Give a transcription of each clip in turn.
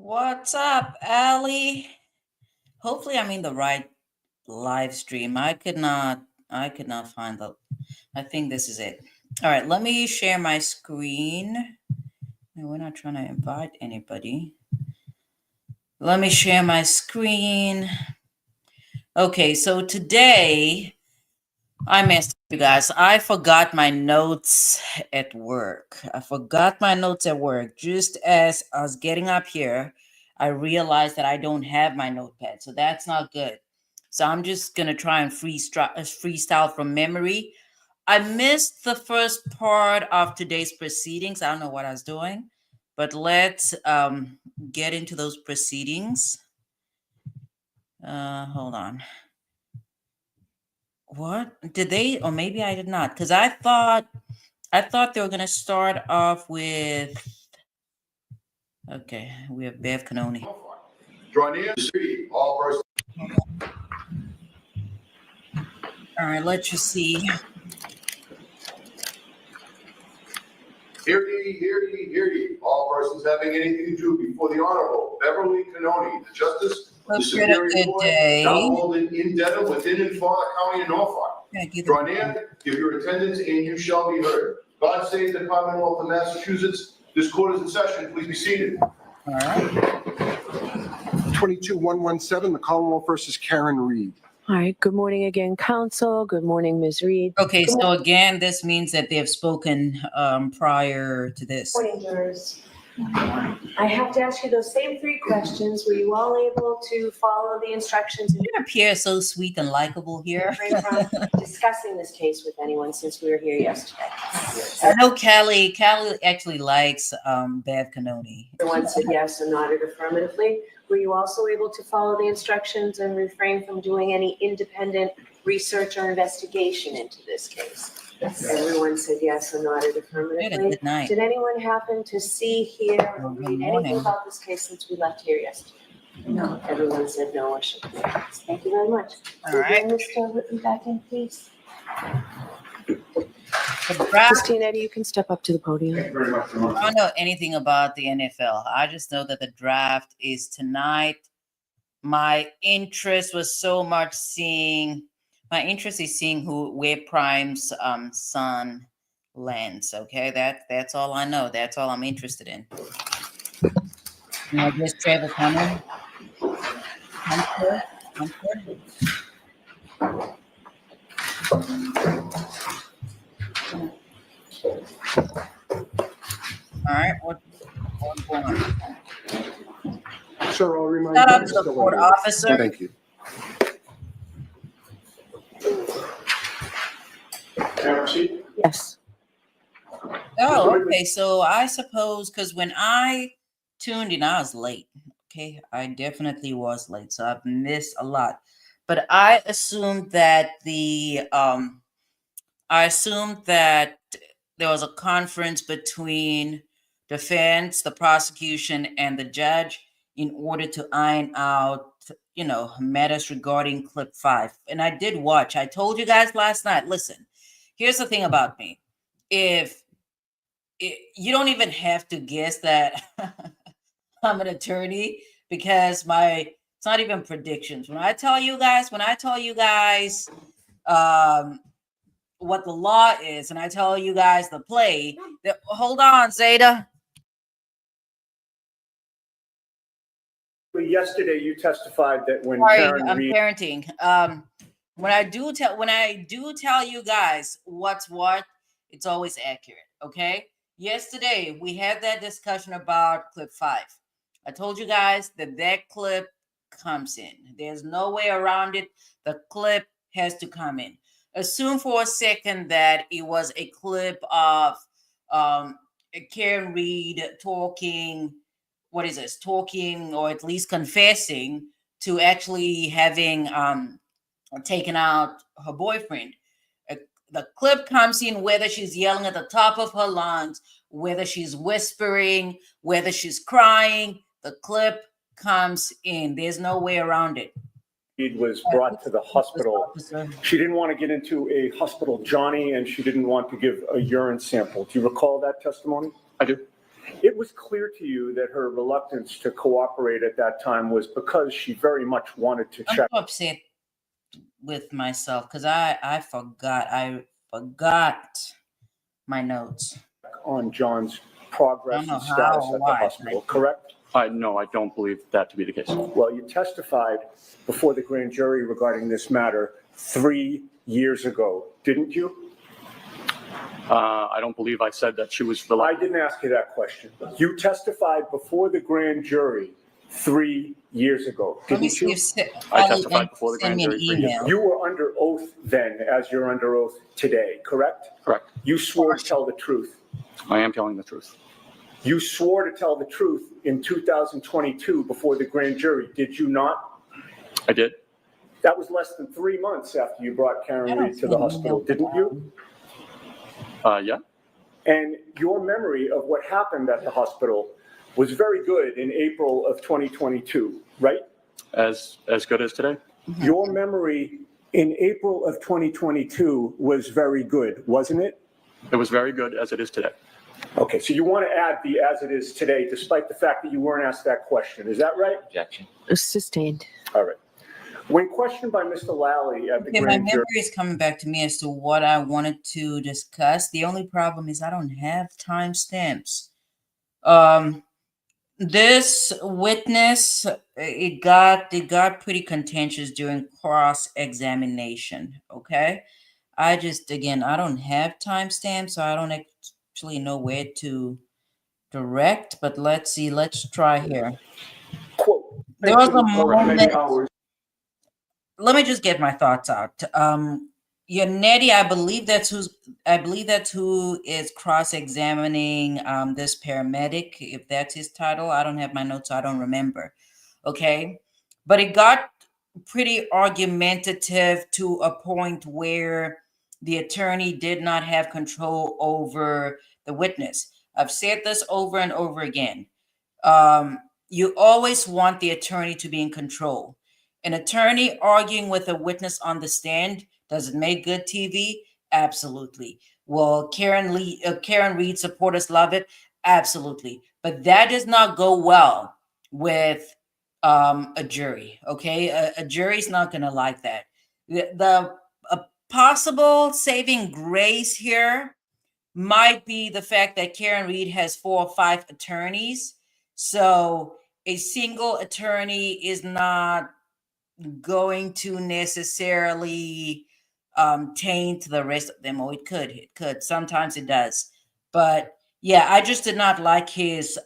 What's up, Allie? Hopefully I'm in the right live stream. I could not find I think this is it. All right, let me share my screen. No, we're not trying to invite anybody. Let me share my screen. Okay, so today I messed up, you guys. I forgot my notes at work. Just as I was getting up here, I realized that I don't have my notepad. So that's not good. So I'm just going to try and freestyle from memory. I missed the first part of today's proceedings. I don't know what I was doing, but let's get into those proceedings. Hold on. What did they, or maybe I did not, because I thought they were going to start off with, okay, we have Bev Canoni. Draw near the street, all persons. All right, let's just see. Hear ye, hear ye, hear ye. All persons having anything to do before the Honorable Beverly Canoni, the Justice of the Superior Court, now holding in Dedham, within and far County of Norfolk. Draw near, give your attendance, and you shall be heard. God save the Commonwealth of Massachusetts. This court is in session. Please be seated. All right. 22-117, the Commonwealth versus Karen Reed. All right. Good morning again, counsel. Good morning, Ms. Reed. Okay, so again, this means that they have spoken prior to this. Morning, jurors. I have to ask you those same three questions. Were you all able to follow the instructions? You appear so sweet and likable here. From discussing this case with anyone since we were here yesterday. I know Callie actually likes Bev Canoni. Everyone said yes and nodded affirmatively. Were you also able to follow the instructions and refrain from doing any independent research or investigation into this case? Yes. Everyone said yes and nodded affirmatively. Good night. Did anyone happen to see, hear, or read anything about this case since we left here yesterday? No. Everyone said no or should be. Thank you very much. All right. Mr. Whitman back in, please. Draft, Christine, you can step up to the podium. Thank you very much. I don't know anything about the NFL. I just know that the draft is tonight. My interest is seeing where Prime's son lands. Okay, that's all I know. That's all I'm interested in. I guess Trevor coming. All right, what's going on? Sir, I'll remind Shout out you. to the court officer. Thank you. Yes. Oh, okay. So I suppose because when I tuned in, I was late. Okay, I definitely was late, so I've missed a lot. But I assumed that there was a conference between defense, the prosecution, and the judge in order to iron out, matters regarding clip 5. And I did watch. I told you guys last night, listen, here's the thing about me. You don't even have to guess that I'm an attorney because it's not even predictions. When I tell you guys what the law is, and I tell you guys the play, hold on, Zeta. Yesterday, you testified that when Sorry, Karen I'm Reed. parenting. When I do tell you guys what's what, it's always accurate. Okay. Yesterday we had that discussion about clip 5. I told you guys that clip comes in. There's no way around it. The clip has to come in. Assume for a second that it was a clip of Karen Reed talking or at least confessing to actually having taken out her boyfriend. The clip comes in whether she's yelling at the top of her lungs, whether she's whispering, whether she's crying. The clip comes in. There's no way around it. Reed was brought to the hospital. She didn't want to get into a hospital Johnny, and she didn't want to give a urine sample. Do you recall that testimony? I do. it was clear to you that her reluctance to cooperate at that time was because she very much wanted to I'm check so upset with myself because I forgot my notes. on John's progress I don't know and status how or at the why. hospital, correct? No, I don't believe that to be the case. Well, you testified before the grand jury regarding this matter 3 years ago, didn't you? I don't believe I said that she was I reluctant. didn't ask you that question. You testified before the grand jury 3 years ago, Let me didn't see you? if I Ali testified can before the send grand me an jury 3 years email. You were under oath then, as you're under oath today, correct? Correct. You swore to tell the truth. I am telling the truth. You swore to tell the truth in 2022 before the grand jury, did you not? I did. That was less than 3 months after you brought I Karen don't Reed see to the an hospital, email didn't you? Yeah. And your memory of what happened at the hospital was very good in April of 2022, right? As good as today. Your memory in April of 2022 was very good, wasn't it? It was very good as it is today. Okay, so you want to add the as it is today, despite the fact that you weren't asked that question, is that right? Objection. Sustained. All right. When questioned by Mr. Lally at the Okay, my grand jury, memory is coming back to me as to what I wanted to discuss. The only problem is I don't have timestamps. This witness, it got pretty contentious during cross-examination. Okay, I don't have timestamps, so I don't actually know where to direct. But let's see. Let's try here. quote, There was a for as many moment. hours Let me just get my thoughts out. Yannetti, I believe that's who is cross-examining this paramedic, if that's his title. I don't have my notes, so I don't remember. Okay. But it got pretty argumentative to a point where the attorney did not have control over the witness. I've said this over and over again. You always want the attorney to be in control. An attorney arguing with a witness on the stand, does it make good TV? Absolutely. Will Karen Reed supporters love it? Absolutely. But that does not go well with a jury. Okay, a jury's not going to like that. The a possible saving grace here might be the fact that Karen Reed has 4 or 5 attorneys, so a single attorney is not going to necessarily taint the rest of them, or it could sometimes it does. But yeah, I just did not like his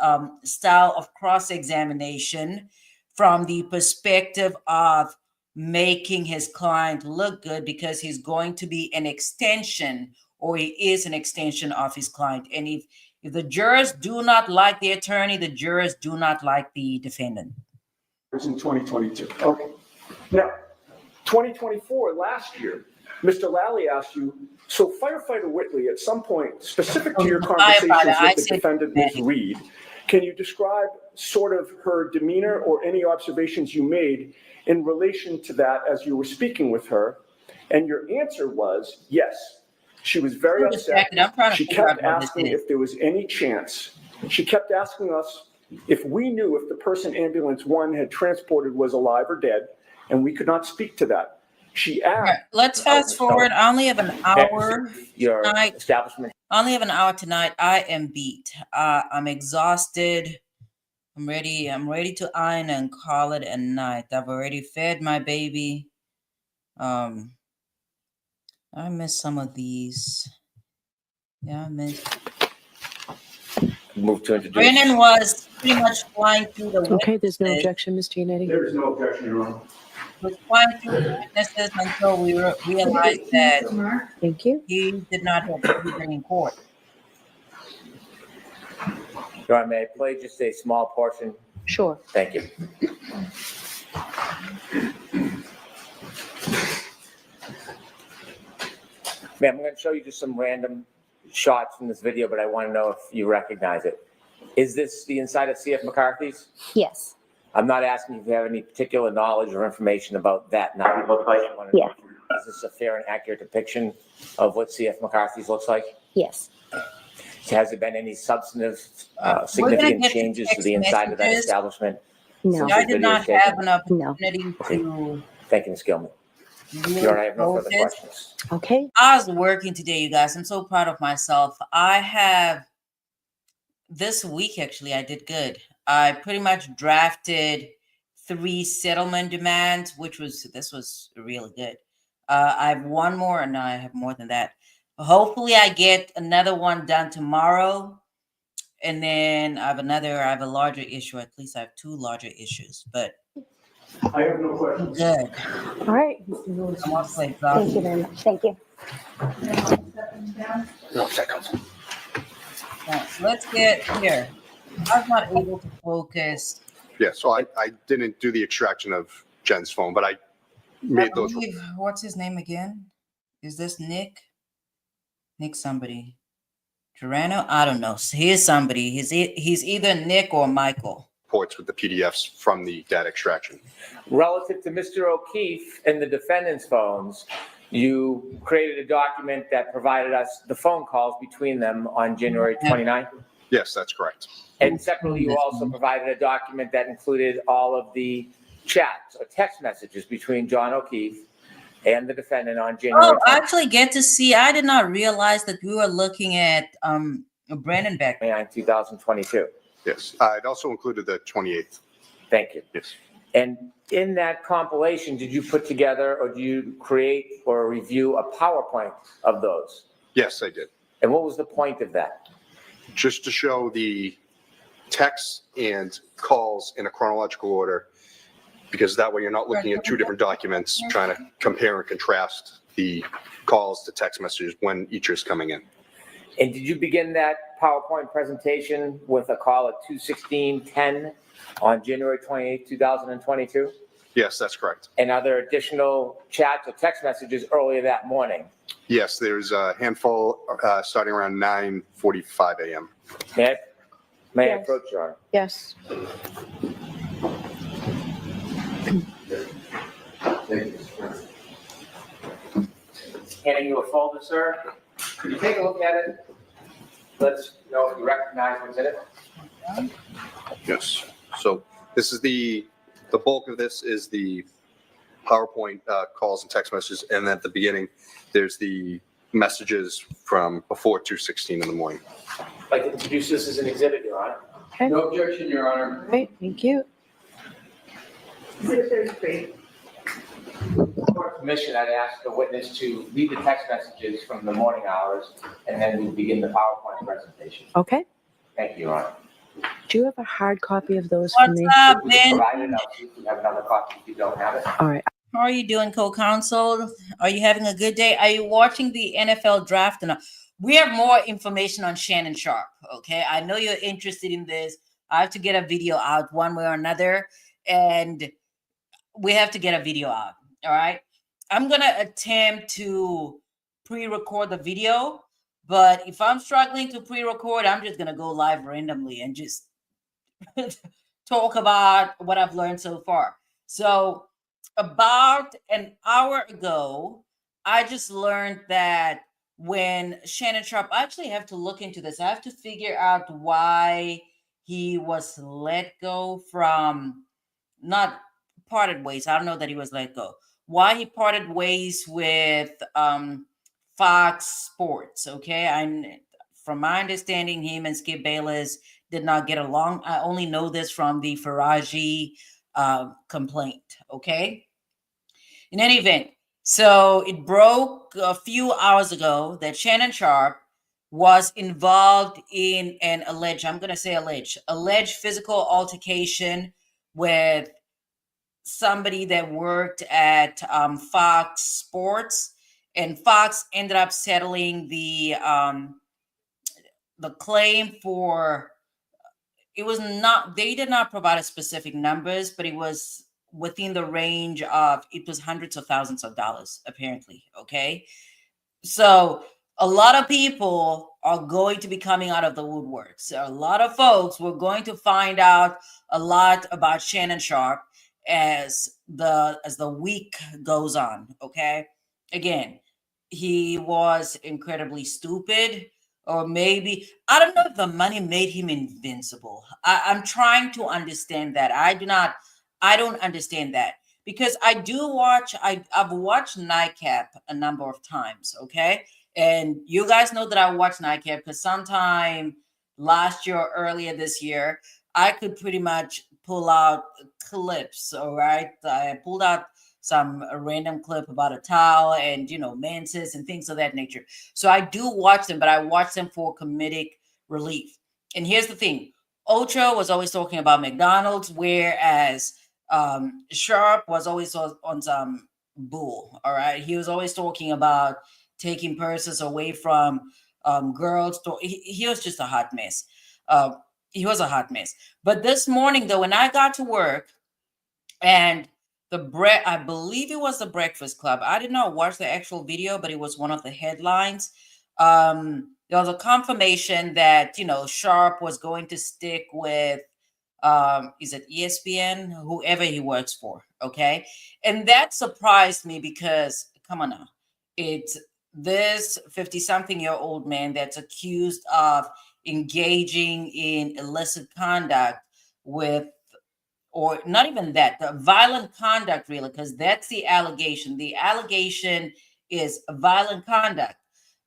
style of cross-examination from the perspective of making his client look good, because he's going to be an extension, or he is an extension of his client. And if the jurors do not like the attorney, the jurors do not like the defendant. in 2022. Okay. Now, 2024, last year, Mr. Lally asked you, so firefighter Whitley, at some point, specific to your conversations with the defendant, Ms. Reed, can you describe sort of her demeanor or any observations you made in relation to that as you were speaking with her? And your answer was yes. She was very upset. She kept asking if there was any chance. She kept asking us if we knew if the person ambulance 1 had transported was alive or dead, and we could not speak to that. She asked. Let's fast forward. I only have an hour tonight. Establishment. I only have an hour tonight. I am beat. I'm exhausted. I'm ready. I'm ready to iron and call it a night. I've already fed my baby. I miss some of these. Yeah, I miss. Move to introduce. Brennan was pretty much flying through the Okay, there's no witnesses. objection, Mr. Yannetti. There is no objection, Your Honor. Was flying through the witnesses until we realized that Thank you. he did not have to be in court. Your Honor, may I play just a small portion? Sure. Thank you. Ma'am, I'm going to show you just some random shots from this video, but I want to know if you recognize it. Is this the inside of C.F. McCarthy's? Yes. I'm not asking if you have any particular knowledge or information about that. Now, I want to know, is this a fair and accurate depiction of what C.F. McCarthy's looks like? Yes. Has there been any substantive, We're significant gonna get changes to text the inside of that messages. establishment? No. I did not Videotape. have an Okay. opportunity to Thank you, Ms. Gilman. really Your Honor, I have no further focus. questions. Okay. I was working today, you guys. I'm so proud of myself. I have this week, actually, I did good. I pretty much drafted 3 settlement demands, this was really good. I have one more, and I have more than that. Hopefully, I get another one done tomorrow. And then I have a larger issue. At least I have 2 larger issues, but I have no questions. good. All right. I'm also Thank exhausted. you very much. Thank you. Right, let's get here. I was not able to focus. Yeah, so I didn't do the extraction of Jen's phone, but I I made those. believe, what's his name again? Is this Nick? Nick somebody. Gerano? I don't know. He's somebody. He's either Nick or Michael. Reports with the PDFs from the data extraction. Relative to Mr. O'Keefe and the defendant's phones, you created a document that provided us the phone calls between them on January 29th. Yes, that's correct. And separately, you also provided a document that included all of the chats or text messages between John O'Keefe and the defendant on January Oh, I 29th, actually get to see. I did not realize that we were looking at Brandon back. 2022. Yes, it also included the 28th. Thank you. Yes. And in that compilation, did you put together or do you create or review a PowerPoint of those? Yes, I did. And what was the point of that? Just to show the texts and calls in a chronological order, because that way you're not looking at 2 different documents, trying to compare and contrast the calls to text messages when each is coming in. And did you begin that PowerPoint presentation with a call at 2:16:10 on January 28, 2022? Yes, that's correct. And are there additional chats or text messages earlier that morning? Yes, there's a handful starting around 9:45 a.m. May I Yes. approach, Your Honor? Yes. Handing you a folder, sir. Could you take a look at it? Let us know if you recognize what's in it. Yes. So this is the bulk of this is the PowerPoint calls and text messages. And at the beginning, there's the messages from before 2:16 in the morning. I'd like to introduce this as an exhibit, Your Honor. Okay. No objection, Your Honor. All right. Thank you. For permission, I'd ask the witness to read the text messages from the morning hours, and then we begin the PowerPoint presentation. Okay. Thank you, Your Honor. Do you have a hard copy of those for What's me? up, We Ben? provided, I'll see if we have another copy if you don't have it. All right. How are you doing, co-counsel? Are you having a good day? Are you watching the NFL draft? And we have more information on Shannon Sharpe. Okay, I know you're interested in this. I have to get a video out one way or another, and we have to get a video out. All right. I'm gonna attempt to pre-record the video, but if I'm struggling to pre-record, I'm just gonna go live randomly and just talk about what I've learned so far. So about an hour ago, I just learned that when Shannon Sharpe, I actually have to look into this. I have to figure out why he was let go from, not parted ways. I don't know that he was let go. Why he parted ways with Fox Sports. Okay. From my understanding, him and Skip Bayless did not get along. I only know this from the Faraji complaint. Okay. In any event, so it broke a few hours ago that Shannon Sharpe was involved in an alleged physical altercation with somebody that worked at Fox Sports, and Fox ended up settling the claim for, it was not, they did not provide a specific numbers, but it was within the range of, it was hundreds of thousands of dollars, apparently. Okay. So a lot of people are going to be coming out of the woodwork. So a lot of folks were going to find out a lot about Shannon Sharpe as the week goes on. Okay. Again, he was incredibly stupid. or maybe I don't know if the money made him invincible. I'm trying to understand that. I don't understand that because I've watched Nightcap a number of times, okay? And you guys know that I watched Nightcap because sometime last year or earlier this year, I could pretty much pull out clips, all right? I pulled out some random clip about a towel and menses and things of that nature. So I do watch them, but I watch them for comedic relief. And here's the thing: Ocho was always talking about McDonald's, whereas Sharp was always on some bull. All right, he was always talking about taking purses away from girls. He was just a hot mess. He was a hot mess. But this morning, though, when I got to work and I believe it was the Breakfast Club. I did not watch the actual video, but it was one of the headlines. There was a confirmation that, Sharp was going to stick with, is it ESPN? Whoever he works for. Okay. And that surprised me because, come on now, it's this 50-something-year-old man that's accused of engaging in illicit conduct with, or not even that, the violent conduct, really, because that's the allegation. The allegation is violent conduct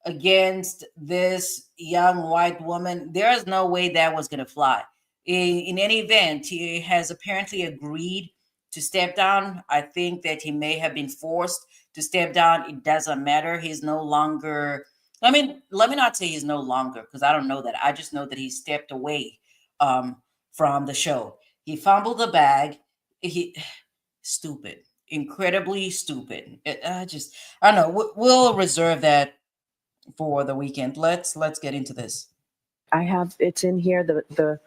against this young white woman. There is no way that was going to fly. In any event, he has apparently agreed to step down. I think that he may have been forced to step down. It doesn't matter. He's no longer, let me not say he's no longer, because I don't know that. I just know that he stepped away from the show. He fumbled the bag. Stupid, incredibly stupid. I don't know. We'll reserve that for the weekend. Let's get into this. I have, it's in here, the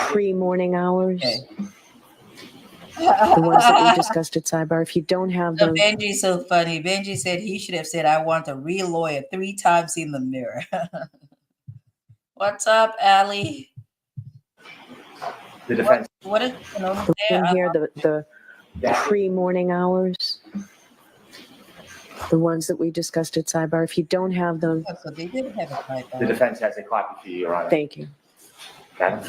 pre-morning hours. Okay. The ones that we discussed at Sidebar. If you don't have them. Benji's so funny. Benji said he should have said, "I want a real lawyer" 3 times in the mirror. What's up, Allie? The defense. What is In here, the pre-morning hours. The ones that we discussed at Sidebar. If you don't have them. So they did have it right The there. defense has a copy for you, Your Honor. Thank you. Madam?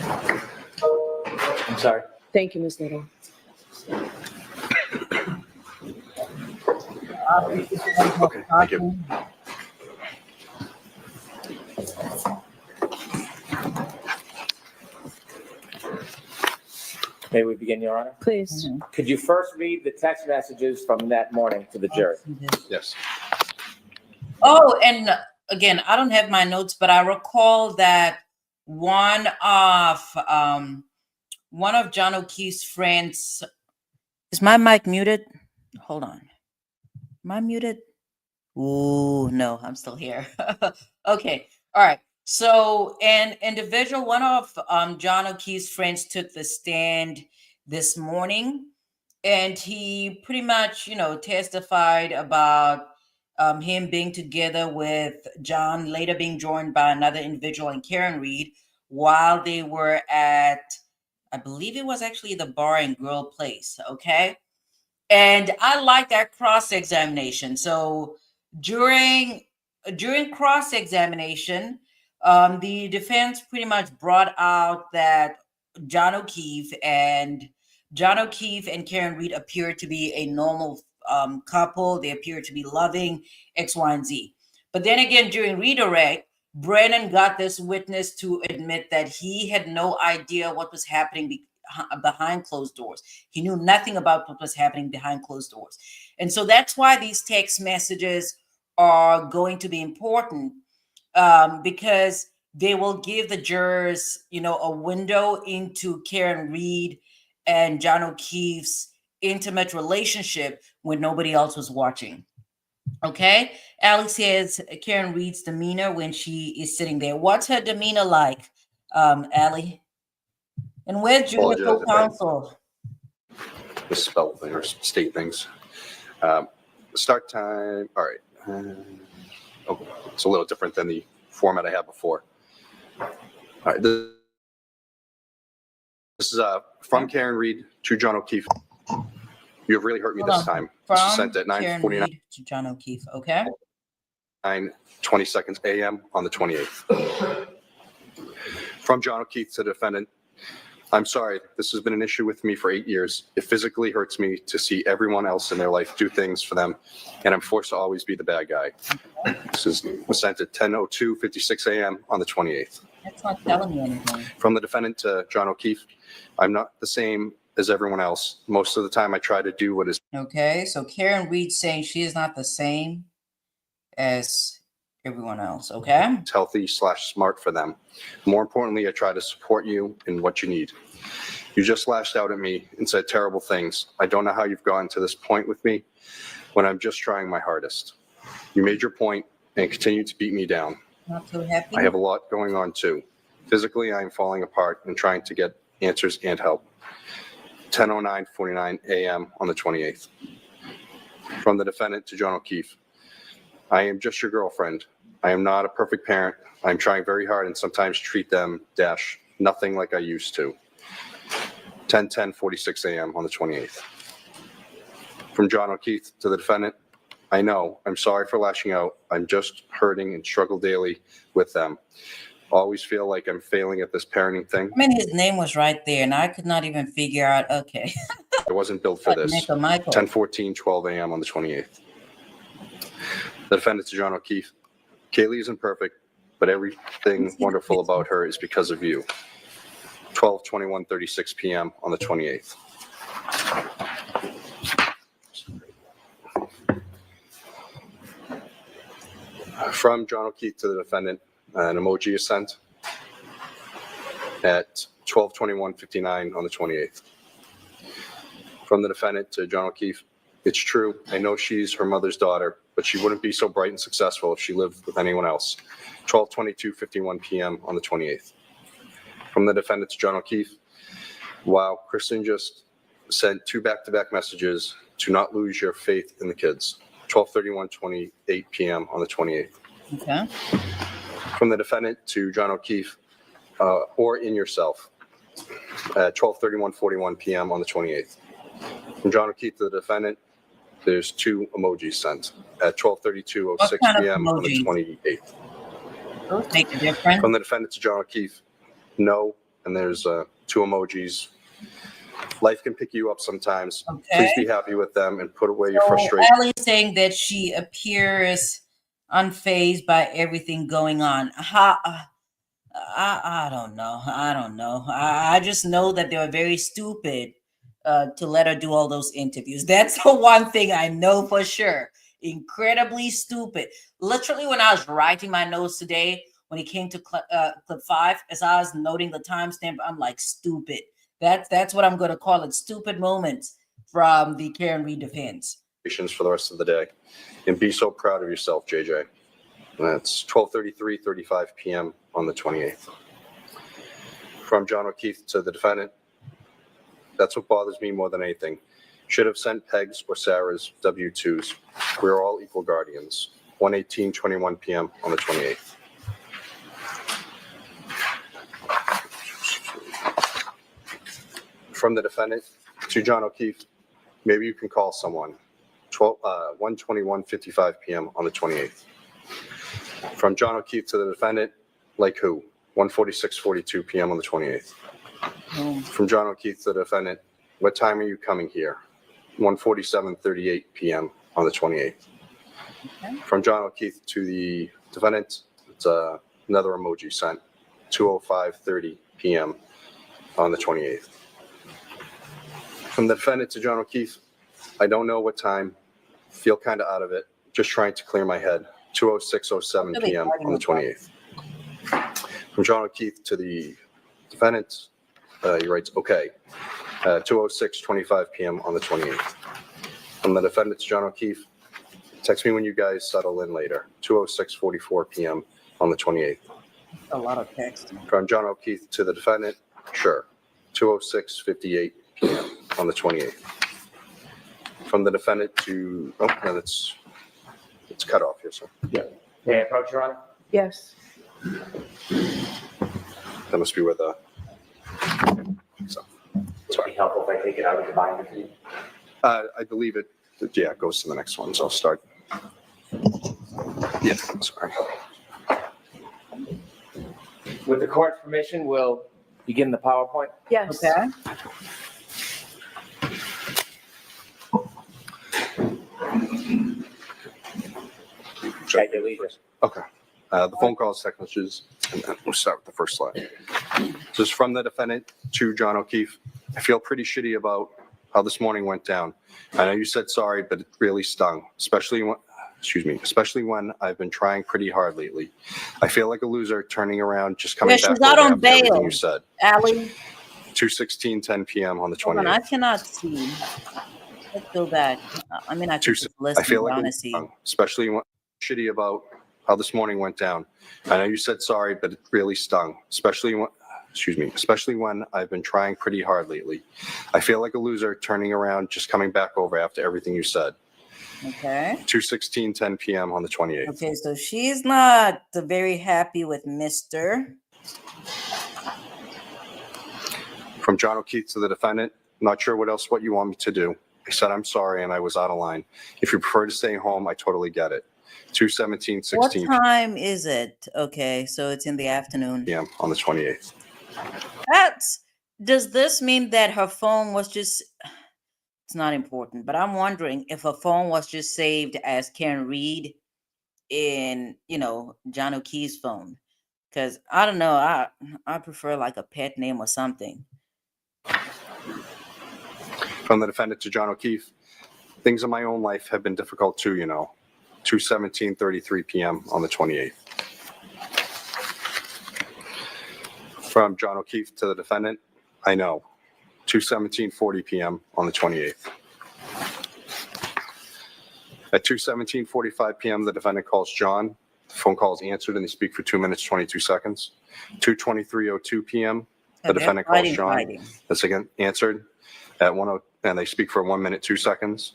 I'm sorry. Thank you, Ms. Little. Okay, thank you. May we begin, Your Honor? Please. Could you first read the text messages from that morning to the jury? Yes. Oh, and again, I don't have my notes, but I recall that one of John O'Keefe's friends. Is my mic muted? Hold on. Am I muted? Ooh, no, I'm still here. Okay. All right. So an individual, one of John O'Keefe's friends took the stand this morning, and he pretty much, testified about him being together with John, later being joined by another individual and Karen Reed, while they were at, I believe it was actually the Bar and Grill place, okay? And I like that cross-examination. So during cross-examination, the defense pretty much brought out that John O'Keefe and Karen Reed appeared to be a normal couple. They appeared to be loving, X, Y, and Z. But then again, during redirect, Brennan got this witness to admit that he had no idea what was happening behind closed doors. He knew nothing about what was happening behind closed doors. And so that's why these text messages are going to be important, because they will give the jurors, a window into Karen Reed and John O'Keefe's intimate relationship when nobody else was watching. Okay. Alex says Karen Reed's demeanor when she is sitting there. What's her demeanor like, Allie? And where's Junior Co-Counsel? Misspell things or state things. Start time. All right. It's a little different than the format I had before. All right. This is from Karen Reed to John O'Keefe. You have really hurt me this time. This was sent at Karen 9:49. Reed to John O'Keefe. Okay. 9:20 seconds a.m. on the 28th. From John O'Keefe to the defendant, I'm sorry, this has been an issue with me for 8 years. It physically hurts me to see everyone else in their life do things for them, and I'm forced to always be the bad guy. This was sent at 10:02:56 a.m. on the 28th. That's not telling me anything. From the defendant to John O'Keefe, I'm not the same as everyone else. Most of the time I try to do what is Okay, so Karen Reed saying she is not the same as everyone else. Okay. healthy/smart for them. More importantly, I try to support you in what you need. You just lashed out at me and said terrible things. I don't know how you've gotten to this point with me when I'm just trying my hardest. You made your point and continue to beat me down. Not too happy. I have a lot going on too. Physically, I am falling apart and trying to get answers and help. 10:09:49 a.m. on the 28th. From the defendant to John O'Keefe. I am just your girlfriend. I am not a perfect parent. I'm trying very hard and sometimes treat them nothing like I used to. 10:46 a.m. on the 28th. From John O'Keefe to the defendant. I know, I'm sorry for lashing out. I'm just hurting and struggle daily with them. Always feel like I'm failing at this parenting thing. I mean, his name was right there, and I could not even figure out. Okay. I wasn't built for this. Michael. 10:14:12 a.m. on the 28th. The defendant to John O'Keefe. Kaylee isn't perfect, but everything wonderful about her is because of you. 12:21:36 p.m. on the 28th. From John O'Keefe to the defendant, an emoji is sent at 12:21:59 on the 28th. From the defendant to John O'Keefe, it's true, I know she's her mother's daughter, but she wouldn't be so bright and successful if she lived with anyone else. 12:22:51 p.m. on the 28th. From the defendant to John O'Keefe, wow, Kristen just sent 2 back-to-back messages to not lose your faith in the kids. 12:31:28 p.m. on the 28th. Okay. From the defendant to John O'Keefe, or in yourself, at 12:31:41 p.m. on the 28th. From John O'Keefe to the defendant, there's 2 emojis sent at 12:32:06 What kind of p.m. on the emojis? 28th. Those make a difference. From the defendant to John O'Keefe, no, and there's 2 emojis. Life can pick you up sometimes. Okay. Please be happy with them and put away your So frustration. Allie's saying that she appears unfazed by everything going on. I don't know. I just know that they were very stupid to let her do all those interviews. That's the one thing I know for sure. Incredibly stupid. Literally, when I was writing my notes today, when it came to clip 5, as I was noting the timestamp, I'm like, stupid. That's what I'm going to call it. Stupid moments from the Karen Reed defense. For the rest of the day, and be so proud of yourself, JJ. That's 12:33:35 p.m. on the 28th. From John O'Keefe to the defendant, that's what bothers me more than anything. Should have sent Peg's or Sarah's W-2s. We're all equal guardians. 1:18:21 p.m. on the 28th. From the defendant to John O'Keefe, maybe you can call someone. 1:21:55 p.m. on the 28th. From John O'Keefe to the defendant, like who? 1:46:42 p.m. on the 28th. From John O'Keefe to the defendant, what time are you coming here? 1:47:38 p.m. on the 28th. Okay. From John O'Keefe to the defendant, it's another emoji sent, 2:05:30 p.m. on the 28th. From the defendant to John O'Keefe, I don't know what time, feel kind of out of it, just trying to clear my head, 2:06:07 p.m. on the 28th. From John O'Keefe to the defendant, he writes, okay, 2:06:25 p.m. on the 28th. From the defendant to John O'Keefe, text me when you guys settle in later, 2:06:44 p.m. on the 28th. A lot of text. From John O'Keefe to the defendant, sure, 2:06:58 p.m. on the 28th. From the defendant to, oh, no, it's cut off here, sir. May I approach, Your Honor? Yes. That must be where the, so, Would it be helpful if I take it out of the binder for you? I believe it goes to the next one, so I'll start. Yeah, sorry. With the court's permission, we'll begin the PowerPoint. Yes. Okay. At your leisure. Okay. The phone calls, text messages, and then we'll start with the first slide. This is from the defendant to John O'Keefe. I feel pretty shitty about how this morning went down. I know you said sorry, but it really stung, especially when I've been trying pretty hard lately. I feel like a loser turning around, just coming Yeah, back she's out over on after everything bail. you said. Allie, 2:16, 10 p.m. on the hold on, I 28th. cannot see. Let's go back. I mean, I could just I listen, feel but like honestly. especially when shitty about how this morning went down. I know you said sorry, but it really stung, especially when I've been trying pretty hard lately. I feel like a loser turning around, just coming back over after everything you said. Okay. 2:16, 10 p.m. on the 28th. Okay, so she's not very happy with Mr. From John O'Keefe to the defendant, not sure what you want me to do. I said I'm sorry and I was out of line. If you prefer to stay home, I totally get it. 2:17, What 16 time is it? Okay, so it's in the afternoon. p.m. on the 28th. Does this mean that her phone was just, it's not important, but I'm wondering if her phone was just saved as Karen Reed in, John O'Keefe's phone. Because I don't know, I prefer like a pet name or something. From the defendant to John O'Keefe, things in my own life have been difficult too, 2:17:33 p.m. on the 28th. From John O'Keefe to the defendant, I know. 2:17:40 p.m. on the 28th. At 2:17:45 p.m., the defendant calls John. The phone call is answered and they speak for 2 minutes, 22 seconds. 2:23:02 p.m., the defendant calls John. That's again answered at 10, and they speak for 1 minute, 2 seconds.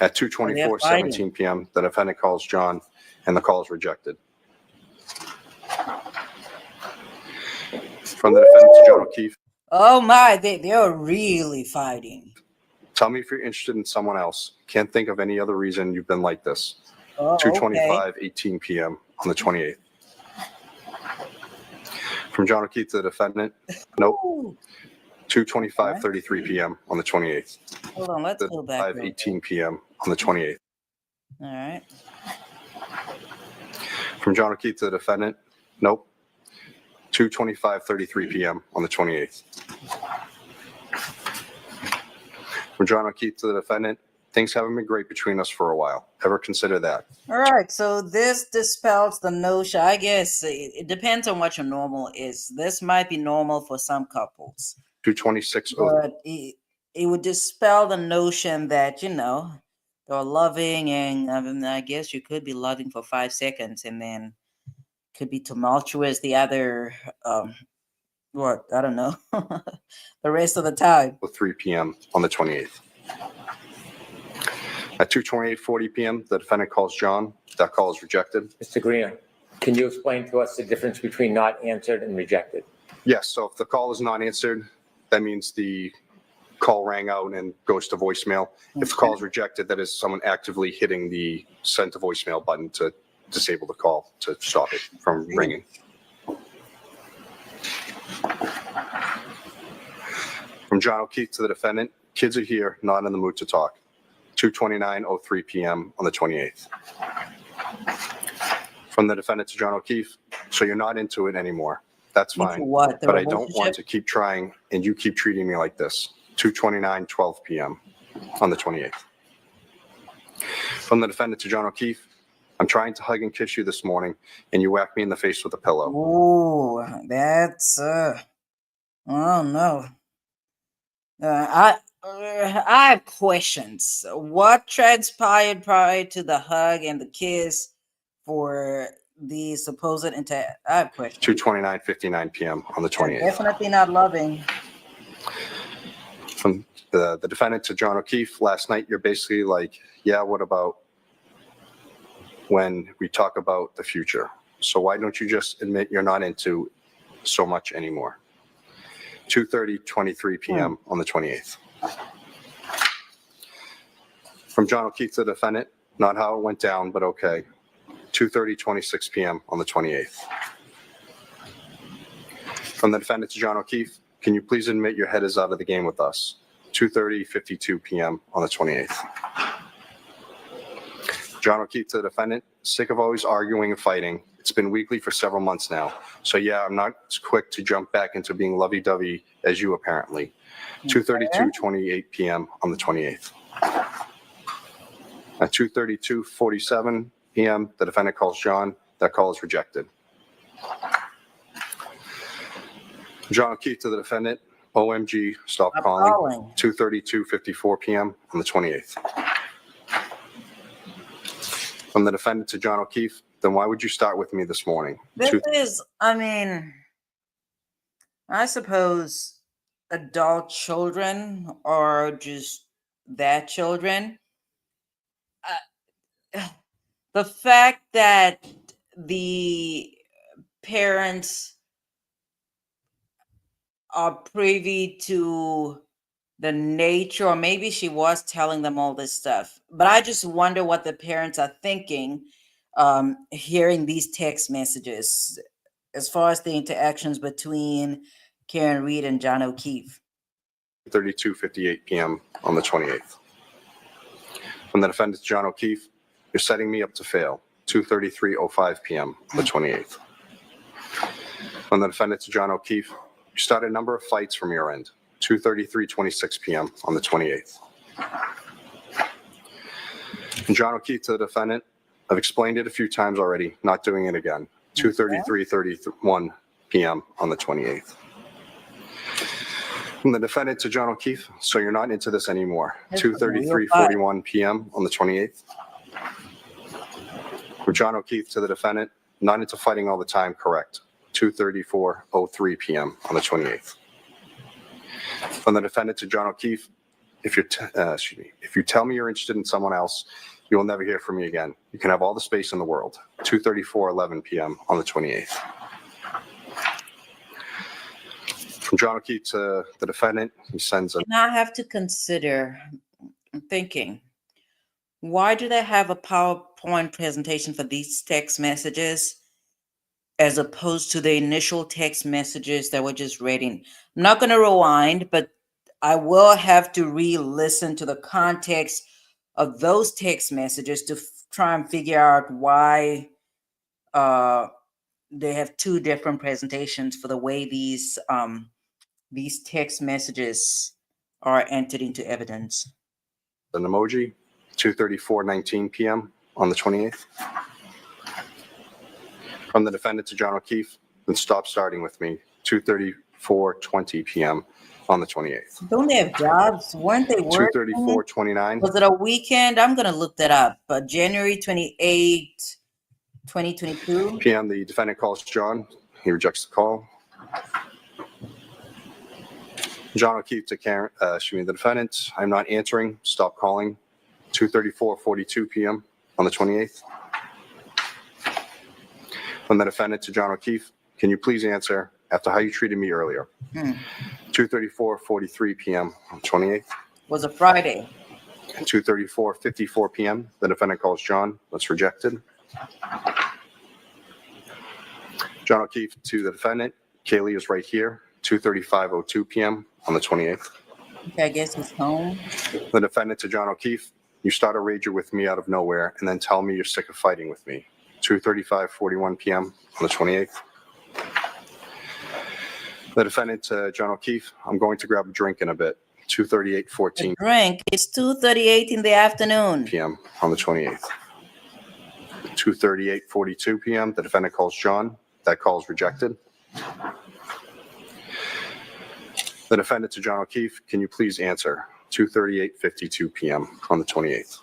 At 2:24:17 p.m., the defendant calls John, and the call is rejected. From the defendant to John O'Keefe, Oh my, they're really fighting. tell me if you're interested in someone else. Can't think of any other reason you've been like this. Oh, okay. 2:25:18 p.m. on the 28th. From John O'Keefe to the defendant, nope. Ooh. 2:25:33 p.m. on the 28th. Hold on, let's go back. 5:18 p.m. on the 28th. All right. From John O'Keefe to the defendant, nope. 2:25:33 p.m. on the 28th. From John O'Keefe to the defendant, things haven't been great between us for a while. Ever consider that? All right, so this dispels the notion. I guess it depends on what your normal is. This might be normal for some couples, 2:26. but it would dispel the notion that, they're loving, and I guess you could be loving for 5 seconds and then could be tumultuous the other, I don't know, the rest of the time. 3 p.m. on the 28th. At 2:28:40 p.m., the defendant calls John. That call is rejected. Mr. Greeno, can you explain to us the difference between not answered and rejected? Yes, so if the call is not answered, that means the call rang out and goes to voicemail. If the call is rejected, that is someone actively hitting the send to voicemail button to disable the call to stop it from ringing. From John O'Keefe to the defendant, kids are here, not in the mood to talk. 2:29:03 p.m. on the 28th. From the defendant to John O'Keefe, so you're not into it anymore. That's Into fine. what? The But I don't want relationship? to keep trying, and you keep treating me like this. 2:29:12 p.m. on the 28th. From the defendant to John O'Keefe, I'm trying to hug and kiss you this morning, and you whack me in the face with a pillow. Ooh, that's I don't know. I have questions. What transpired prior to the hug and the kiss for the supposed I have questions. 2:29:59 p.m. on the 28th. Definitely not loving. From the defendant to John O'Keefe, last night you're basically like, yeah, what about when we talk about the future? So why don't you just admit you're not into so much anymore? 2:30:23 p.m. on the 28th. From John O'Keefe to the defendant, not how it went down, but okay. 2:30:26 p.m. on the 28th. From the defendant to John O'Keefe, can you please admit your head is out of the game with us? 2:30:52 p.m. on the 28th. John O'Keefe to the defendant, sick of always arguing and fighting. It's been weekly for several months now. So yeah, I'm not as quick to jump back into being lovey-dovey as you apparently. 2:32:28 p.m. on the 28th. At 2:32:47 p.m., the defendant calls John. That call is rejected. John O'Keefe to the defendant, OMG, stop calling. 2:32:54 p.m. on the 28th. From the defendant to John O'Keefe, then why would you start with me this morning? This is, I mean, I suppose adult children or just their children. The fact that the parents are privy to the nature, or maybe she was telling them all this stuff, but I just wonder what the parents are thinking hearing these text messages as far as the interactions between Karen Reed and John O'Keefe. 2:32:58 p.m. on the 28th. From the defendant, John O'Keefe, you're setting me up to fail. 2:33:05 p.m. on the 28th. From the defendant to John O'Keefe, you started a number of fights from your end. 2:33:26 p.m. on the 28th. And John O'Keefe to the defendant, I've explained it a few times already, not doing it again. 2:33:31 p.m. on the 28th. From the defendant to John O'Keefe, so you're not into this anymore. 2:33:41 p.m. on the 28th. From John O'Keefe to the defendant, not into fighting all the time, correct. 2:34:03 p.m. on the 28th. From the defendant to John O'Keefe, if you tell me you're interested in someone else, you will never hear from me again. You can have all the space in the world. 2:34:11 p.m. on the 28th. From John O'Keefe to the defendant, he sends a... Now I have to consider thinking, why do they have a PowerPoint presentation for these text messages as opposed to the initial text messages that were just reading? I'm not going to rewind, but I will have to re-listen to the context of those text messages to try and figure out why they have two different presentations for the way these text messages are entered into evidence. An emoji, 2:34:19 p.m. on the 28th. From the defendant to John O'Keefe, then stop starting with me. 2:34:20 p.m. on the 28th. Don't they have jobs? Weren't they working? 2:34:29. Was it a weekend? I'm going to look that up. But January 28, 2022. p.m. The defendant calls John. He rejects the call. John O'Keefe to Karen, the defendant, I'm not answering. Stop calling. 2:34:42 p.m. on the 28th. From the defendant to John O'Keefe, can you please answer after how you treated me earlier? 2:34:43 p.m. on the 28th. Was a Friday. 2:34:54 p.m. The defendant calls John. That's rejected. John O'Keefe to the defendant. Kaylee is right here. 2:35:02 p.m. on the 28th. Okay, I guess he's home. The defendant to John O'Keefe. You start a rager with me out of nowhere and then tell me you're sick of fighting with me. 2:35:41 p.m. on the 28th. The defendant to John O'Keefe. I'm going to grab a drink in a bit. 2:38:14 Drink. It's 2:38 in the afternoon. p.m. on the 28th. 2:38:42 p.m. The defendant calls John. That call is rejected. The defendant to John O'Keefe, can you please answer? 2:38:52 p.m. on the 28th.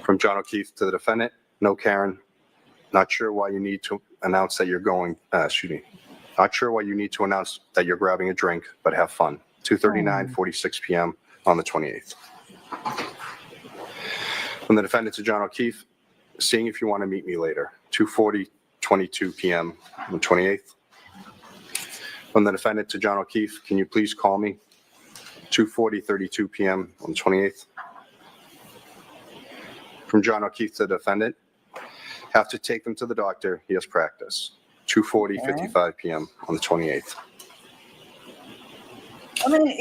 From John O'Keefe to the defendant, no, Karen, not sure why you need to announce that you're going, not sure why you need to announce that you're grabbing a drink, but have fun. 2:39:46 p.m. on the 28th. From the defendant to John O'Keefe, seeing if you want to meet me later. 2:40:22 p.m. on the 28th. From the defendant to John O'Keefe, can you please call me? 2:40:32 p.m. on the 28th. From John O'Keefe to the defendant. Have to take them to the doctor. He has practice. 2:40:55 p.m. on the 28th. I mean,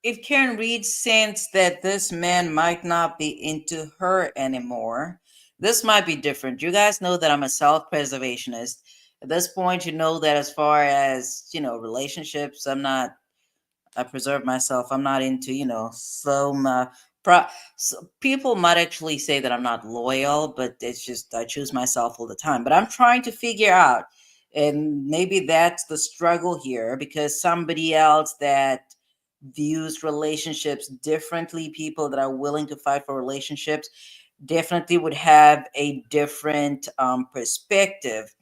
if Karen Reed senses that this man might not be into her anymore, this might be different. You guys know that I'm a self-preservationist. At this point, you know that as far as, relationships, I preserve myself. I'm not into, so people might actually say that I'm not loyal, but it's just, I choose myself all the time. But I'm trying to figure out, and maybe that's the struggle here, because somebody else that views relationships differently, people that are willing to fight for relationships, definitely would have a different perspective.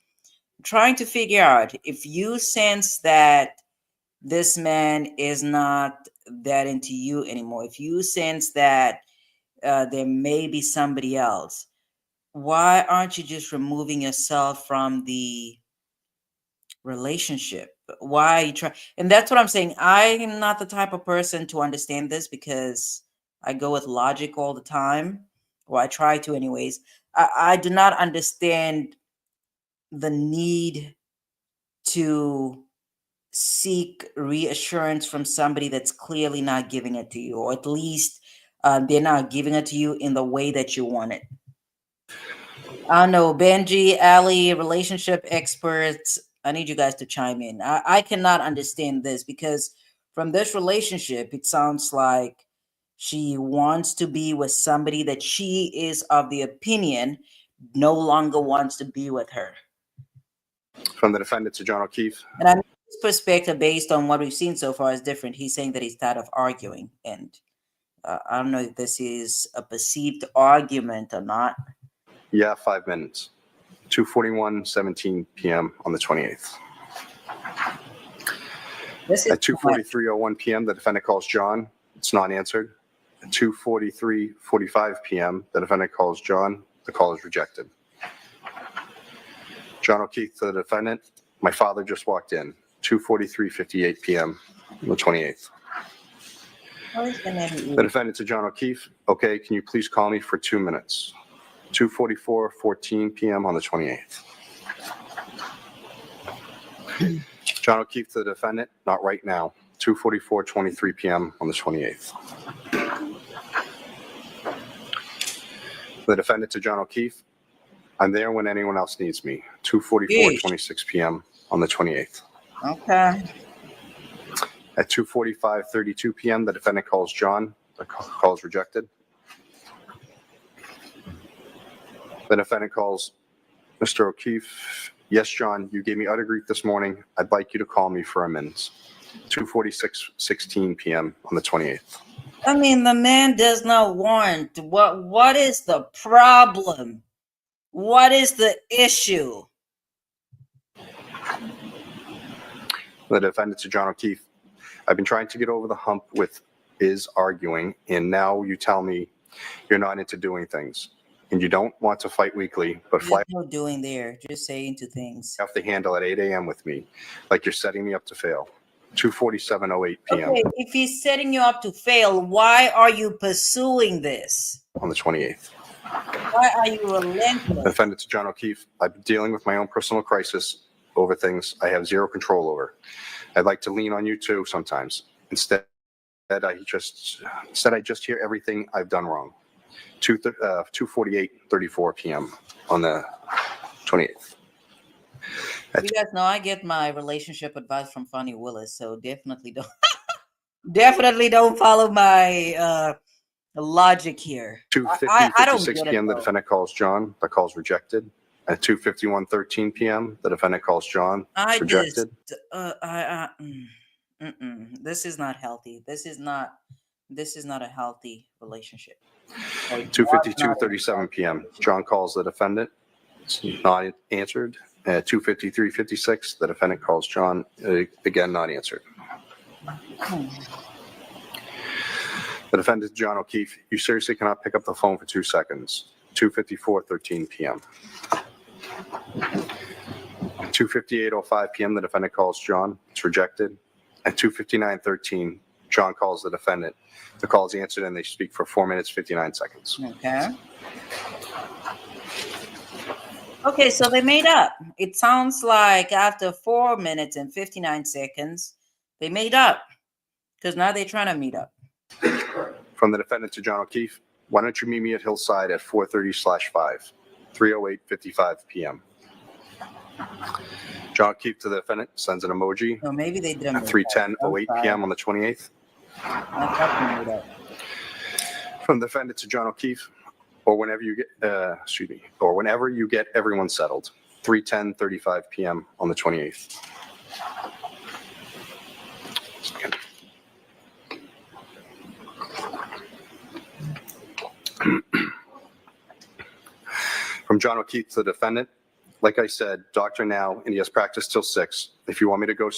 Trying to figure out if you sense that this man is not that into you anymore, if you sense that there may be somebody else, why aren't you just removing yourself from the relationship? Why you try? And that's what I'm saying. I am not the type of person to understand this, because I go with logic all the time, or I try to anyways. I do not understand the need to seek reassurance from somebody that's clearly not giving it to you, or at least they're not giving it to you in the way that you want it. I don't know, Benji, Ali, relationship experts, I need you guys to chime in. I cannot understand this, because from this relationship, it sounds like she wants to be with somebody that she is of the opinion no longer wants to be with her. From the defendant to John O'Keefe. And I mean, his perspective, based on what we've seen so far, is different. He's saying that he's tired of arguing. And I don't know if this is a perceived argument or not. Yeah, 5 minutes. 2:41:17 p.m. on the 28th. At 2:43:01 p.m., the defendant calls John. It's not answered. At 2:43:45 p.m., the defendant calls John. The call is rejected. John O'Keefe to the defendant. My father just walked in. 2:43:58 p.m. on the 28th. The defendant to John O'Keefe. Okay, can you please call me for 2 minutes? 2:44:14 p.m. on the 28th. John O'Keefe to the defendant. Not right now. 2:44:23 p.m. on the 28th. The defendant to John O'Keefe. I'm there when anyone else needs me. 2:44:26 p.m. on the 28th. Okay. At 2:45:32 p.m., the defendant calls John. The call is rejected. The defendant calls Mr. O'Keefe. Yes, John, you gave me utter grief this morning. I'd like you to call me for a minute. 2:46:16 p.m. on the 28th. I mean, the man does not want. What is the problem? What is the issue? The defendant to John O'Keefe. I've been trying to get over the hump with is arguing, and now you tell me you're not into doing things. And you don't want to fight weekly, but There's fly no doing there. Just saying to things. off the handle at 8 a.m. with me, like you're setting me up to fail. 2:47:08 p.m. Okay, if he's setting you up to fail, why are you pursuing this? on the 28th. Why are you relentless? Defendant to John O'Keefe. I've been dealing with my own personal crisis over things I have zero control over. I'd like to lean on you too sometimes. Instead, I just hear everything I've done wrong. 2:48:34 p.m. on the 28th. You guys know I get my relationship advice from Fonnie Willis, so definitely don't follow my logic here. 2:56 p.m. The defendant calls John. The call is rejected. At 2:51:13 p.m. the defendant calls John. It's rejected. This is not healthy. This is not a healthy relationship. 2:52:37 p.m. John calls the defendant. It's not answered. At 2:53:56 the defendant calls John. Again, not answered. The defendant, John O'Keefe. You seriously cannot pick up the phone for 2 seconds. 2:54:13 p.m. 2:58:05 p.m. the defendant calls John. It's rejected. At 2:59:13 John calls the defendant. The call is answered and they speak for 4 minutes, 59 seconds. Okay. Okay, so they made up. It sounds like after 4 minutes and 59 seconds, they made up because now they're trying to meet up. From the defendant to John O'Keefe, why don't you meet me at Hillside at 4:30/5, 3:08:55 p.m. John O'Keefe to the defendant sends an emoji So maybe they didn't. at 3:10:08 p.m. on the 28th. I thought they made up. From the defendant to John O'Keefe, or whenever you get everyone settled, 3:10:35 p.m. on the 28th. From John O'Keefe to the defendant, like I said, doctor now, and he has practice till 6. If you want to go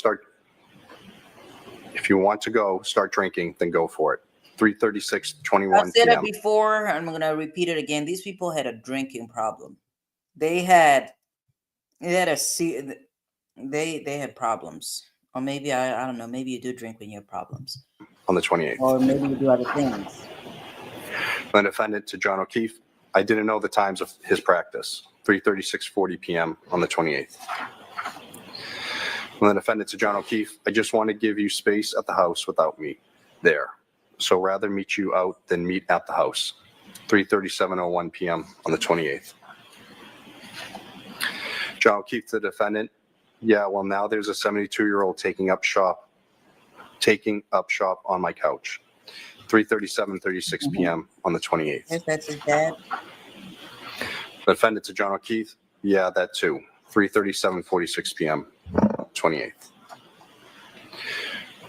start drinking, then go for it. 3:36:21 I've said it p.m. before. I'm going to repeat it again. These people had a drinking problem. They had problems. Or maybe, I don't know, maybe you do drink when you have problems. On the 28th. Or maybe you do other things. From the defendant to John O'Keefe, I didn't know the times of his practice. 3:36:40 p.m. on the 28th. From the defendant to John O'Keefe, I just want to give you space at the house without me there. So rather meet you out than meet at the house. 3:37:01 p.m. on the 28th. John O'Keefe to the defendant, yeah, well now there's a 72-year-old taking up shop on my couch. 3:37:36 p.m. on the 28th. Yes, that's his dad. The defendant to John O'Keefe, yeah, that too. 3:37:46 p.m. 28th.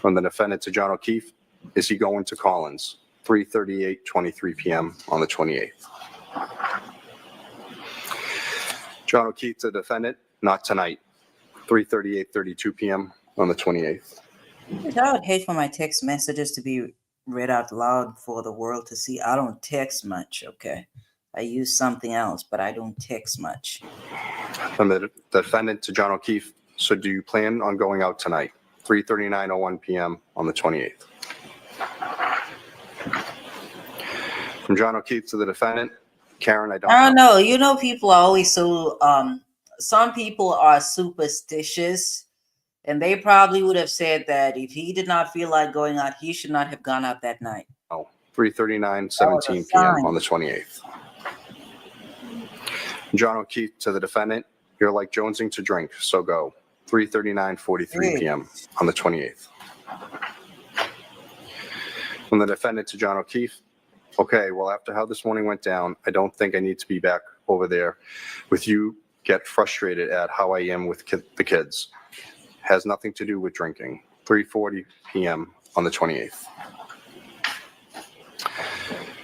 From the defendant to John O'Keefe, is he going to Collins? 3:38:23 p.m. on the 28th. John O'Keefe to the defendant, not tonight. 3:38:32 p.m. on the 28th. I would hate for my text messages to be read out loud for the world to see. I don't text much, okay? I use something else, but I don't text much. From the defendant to John O'Keefe, so do you plan on going out tonight? 3:39:01 p.m. on the 28th. From John O'Keefe to the defendant, Karen, I don't know. You know, people are always so, some people are superstitious, and they probably would have said that if he did not feel like going out, he should not have gone out that night. 3:39:17 p.m. on the 28th. John O'Keefe to the defendant, you're like jonesing to drink, so go. 3:39:43 p.m. on the 28th. From the defendant to John O'Keefe, okay, well, after how this morning went down, I don't think I need to be back over there with you. Get frustrated at how I am with the kids. Has nothing to do with drinking. 3:40 p.m. on the 28th.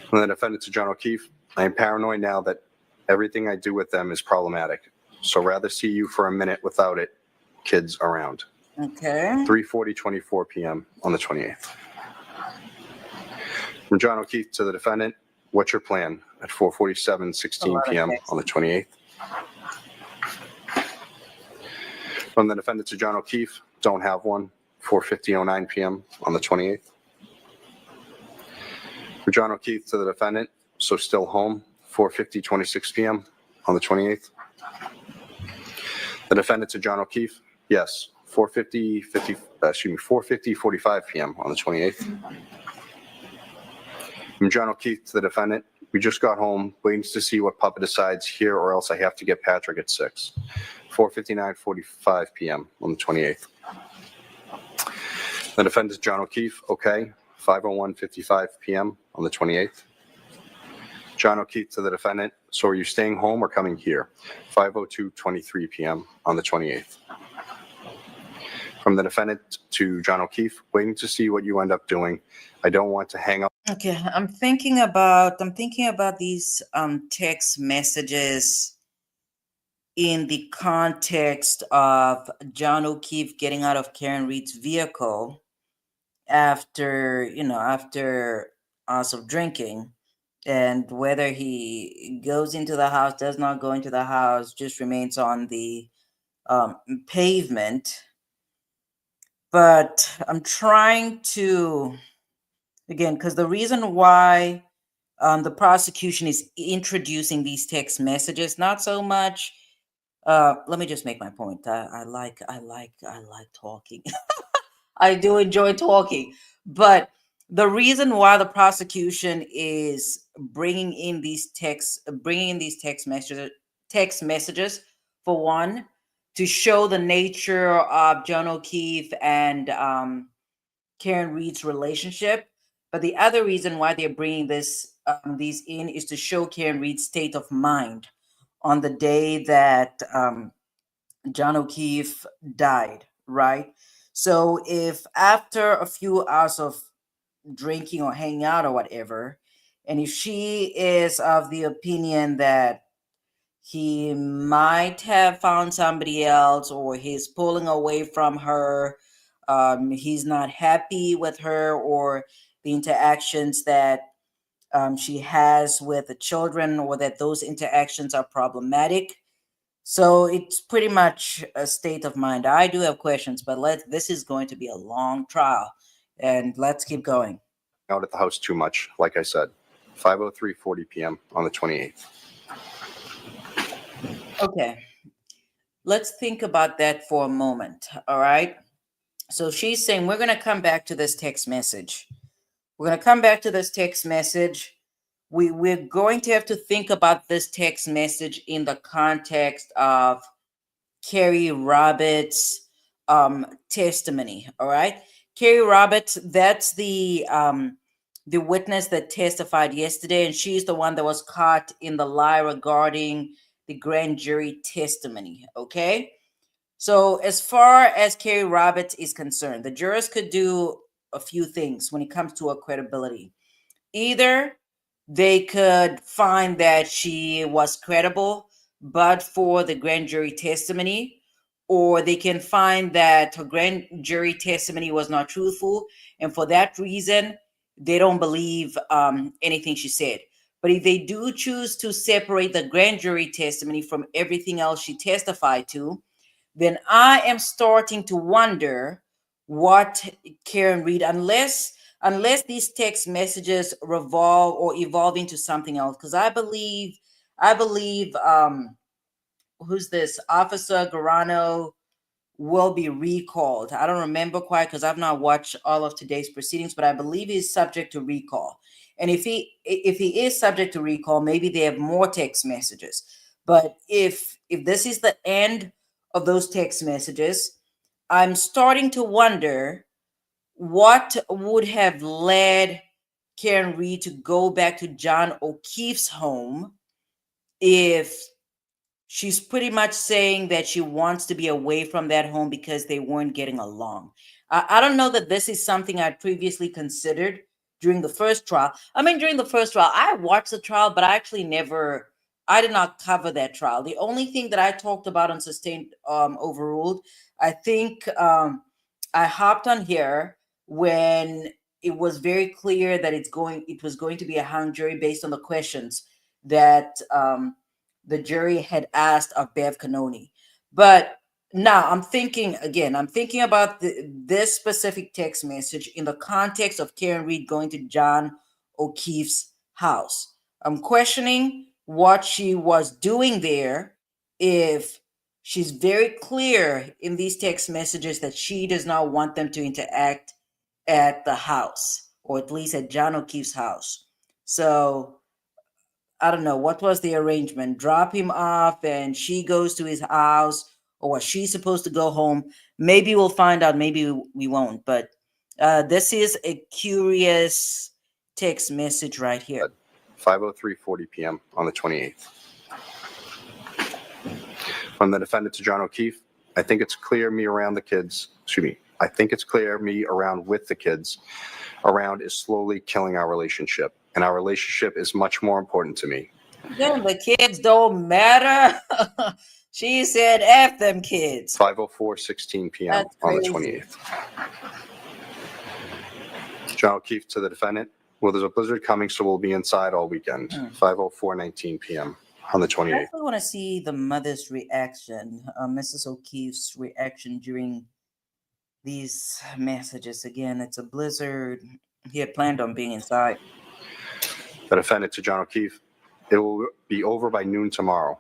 From the defendant to John O'Keefe, I am paranoid now that everything I do with them is problematic. So rather see you for a minute without it, kids around. Okay. 3:40:24 p.m. on the 28th. From John O'Keefe to the defendant, what's your plan at 4:47:16 p.m. on the 28th? From the defendant to John O'Keefe, don't have one, 4:50:09 p.m. on the 28th. For John O'Keefe to the defendant, so still home, 4:50:26 p.m. on the 28th. The defendant to John O'Keefe, yes, 4:45 p.m. on the 28th. From John O'Keefe to the defendant, we just got home, waiting to see what Papa decides here, or else I have to get Patrick at 6. 4:59:45 p.m. on the 28th. The defendant, John O'Keefe, okay, 5:01:55 p.m. on the 28th. John O'Keefe to the defendant, so are you staying home or coming here? 5:02:23 p.m. on the 28th. From the defendant to John O'Keefe, waiting to see what you end up doing. I don't want to hang up. Okay, I'm thinking about these text messages in the context of John O'Keefe getting out of Karen Reed's vehicle after hours of drinking, and whether he goes into the house, does not go into the house, just remains on the pavement. But I'm trying to Again, because the reason why the prosecution is introducing these text messages, not so much. Let me just make my point. I like talking. I do enjoy talking, but the reason why the prosecution is bringing in these text messages, for one, to show the nature of John O'Keefe and Karen Reed's relationship. But the other reason why they're bringing these in is to show Karen Reed's state of mind on the day that John O'Keefe died, right? So if after a few hours of drinking or hanging out or whatever, and if she is of the opinion that he might have found somebody else or he's pulling away from her, he's not happy with her or the interactions that she has with the children, or that those interactions are problematic. So it's pretty much a state of mind. I do have questions, but this is going to be a long trial, and let's keep going. Out at the house too much, like I said. 5:03:40 p.m. on the 28th. Okay. Let's think about that for a moment. All right. So she's saying we're going to come back to this text message. We're going to come back to this text message. We're going to have to think about this text message in the context of Carrie Roberts' testimony. All right. Carrie Roberts, that's the witness that testified yesterday, and she's the one that was caught in the lie regarding the grand jury testimony. Okay. So as far as Carrie Roberts is concerned, the jurors could do a few things when it comes to her credibility. Either they could find that she was credible, but for the grand jury testimony, or they can find that her grand jury testimony was not truthful, and for that reason, they don't believe anything she said. But if they do choose to separate the grand jury testimony from everything else she testified to, then I am starting to wonder what Karen Reed, unless these text messages revolve or evolve into something else, because I believe who's this Officer Garano will be recalled. I don't remember quite because I've not watched all of today's proceedings, but I believe he's subject to recall. And if he is subject to recall, maybe they have more text messages. But if this is the end of those text messages, I'm starting to wonder what would have led Karen Reed to go back to John O'Keefe's home if she's pretty much saying that she wants to be away from that home because they weren't getting along. I don't know that this is something I previously considered during the first trial. During the first trial, I watched the trial, but I did not cover that trial. The only thing that I talked about on sustained overruled, I think I hopped on here when it was very clear that it was going to be a hung jury based on the questions that the jury had asked of Bev Cannoni. But now I'm thinking about this specific text message in the context of Karen Reed going to John O'Keefe's house. I'm questioning what she was doing there if she's very clear in these text messages that she does not want them to interact at the house, or at least at John O'Keefe's house. So I don't know, what was the arrangement? Drop him off and she goes to his house, or was she supposed to go home? Maybe we'll find out, maybe we won't. But this is a curious text message right here. 5:03:40 p.m. on the 28th. From the defendant to John O'Keefe, I think it's clear me around with the kids around is slowly killing our relationship. And our relationship is much more important to me. Then the kids don't matter. She said, F them kids. 5:04:16 p.m. on the 28th. John O'Keefe to the defendant. Well, there's a blizzard coming, so we'll be inside all weekend. 5:04:19 p.m. on the 28th. I actually want to see the mother's reaction, Mrs. O'Keefe's reaction during these messages. Again, it's a blizzard. He had planned on being inside. The defendant to John O'Keefe, it will be over by noon tomorrow,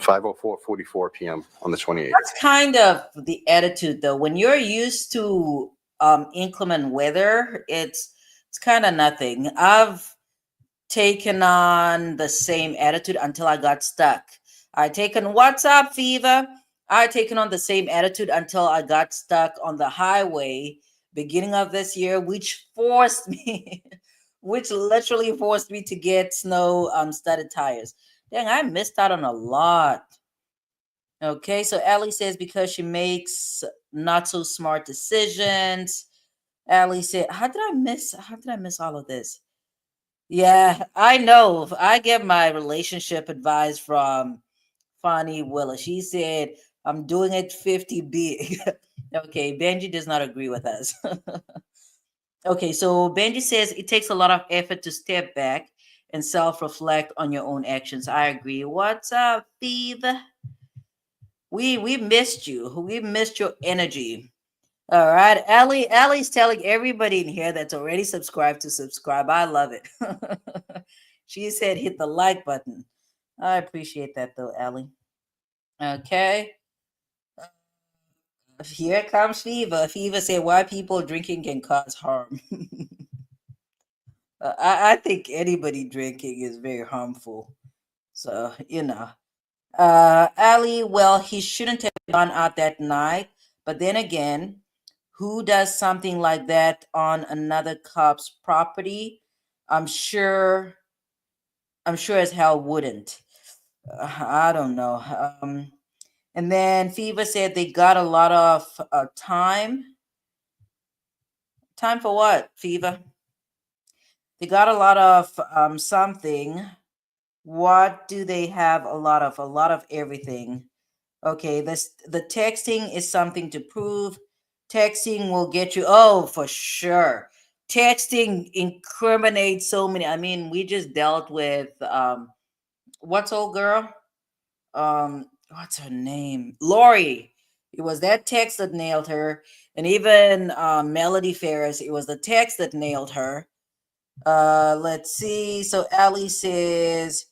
5:44 p.m. on the 28th. That's kind of the attitude, though. When you're used to inclement weather, it's kind of nothing. I've taken on the same attitude until I got stuck. I taken what's up, fever? I taken on the same attitude until I got stuck on the highway beginning of this year, which forced me, which literally forced me to get snow studded tires. Dang, I missed out on a lot. Okay, so Allie says because she makes not so smart decisions. Allie said, how did I miss all of this? Yeah, I know. I get my relationship advice from Fonnie Willis. She said, I'm doing it 50 big. Okay, Benji does not agree with us. Okay, so Benji says it takes a lot of effort to step back and self-reflect on your own actions. I agree. What's up, Steve? We missed you. We missed your energy. All right. Allie's telling everybody in here that's already subscribed to subscribe. I love it. She said hit the like button. I appreciate that though, Allie. Okay. Here comes Fever. Fever said why people drinking can cause harm. I think anybody drinking is very harmful. So, Allie, well, he shouldn't have gone out that night. But then again, who does something like that on another cop's property? I'm sure as hell wouldn't. I don't know. And then Fever said they got a lot of time. Time for what, Fever? They got a lot of something. What do they have a lot of? A lot of everything. Okay, the texting is something to prove. Texting will get you, oh, for sure. Texting incriminates so many. I mean, we just dealt with what's old girl? What's her name? Lori. It was that text that nailed her. And even Melody Ferris, it was the text that nailed her. Let's see. So Allie says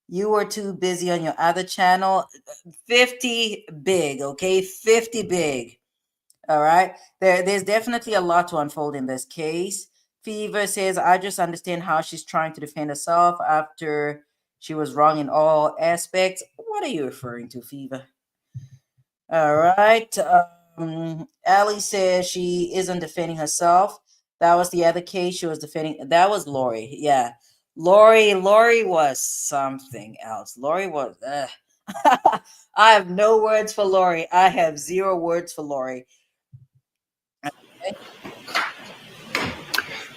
you were too busy on your other channel. 50 big, okay? 50 big. All right. There's definitely a lot to unfold in this case. Fever says, I just understand how she's trying to defend herself after she was wrong in all aspects. What are you referring to, Fever? All right. Allie says she isn't defending herself. That was the other case. She was defending. That was Lori. Yeah. Lori was something else. Lori was. I have no words for Lori. I have 0 words for Lori. Okay.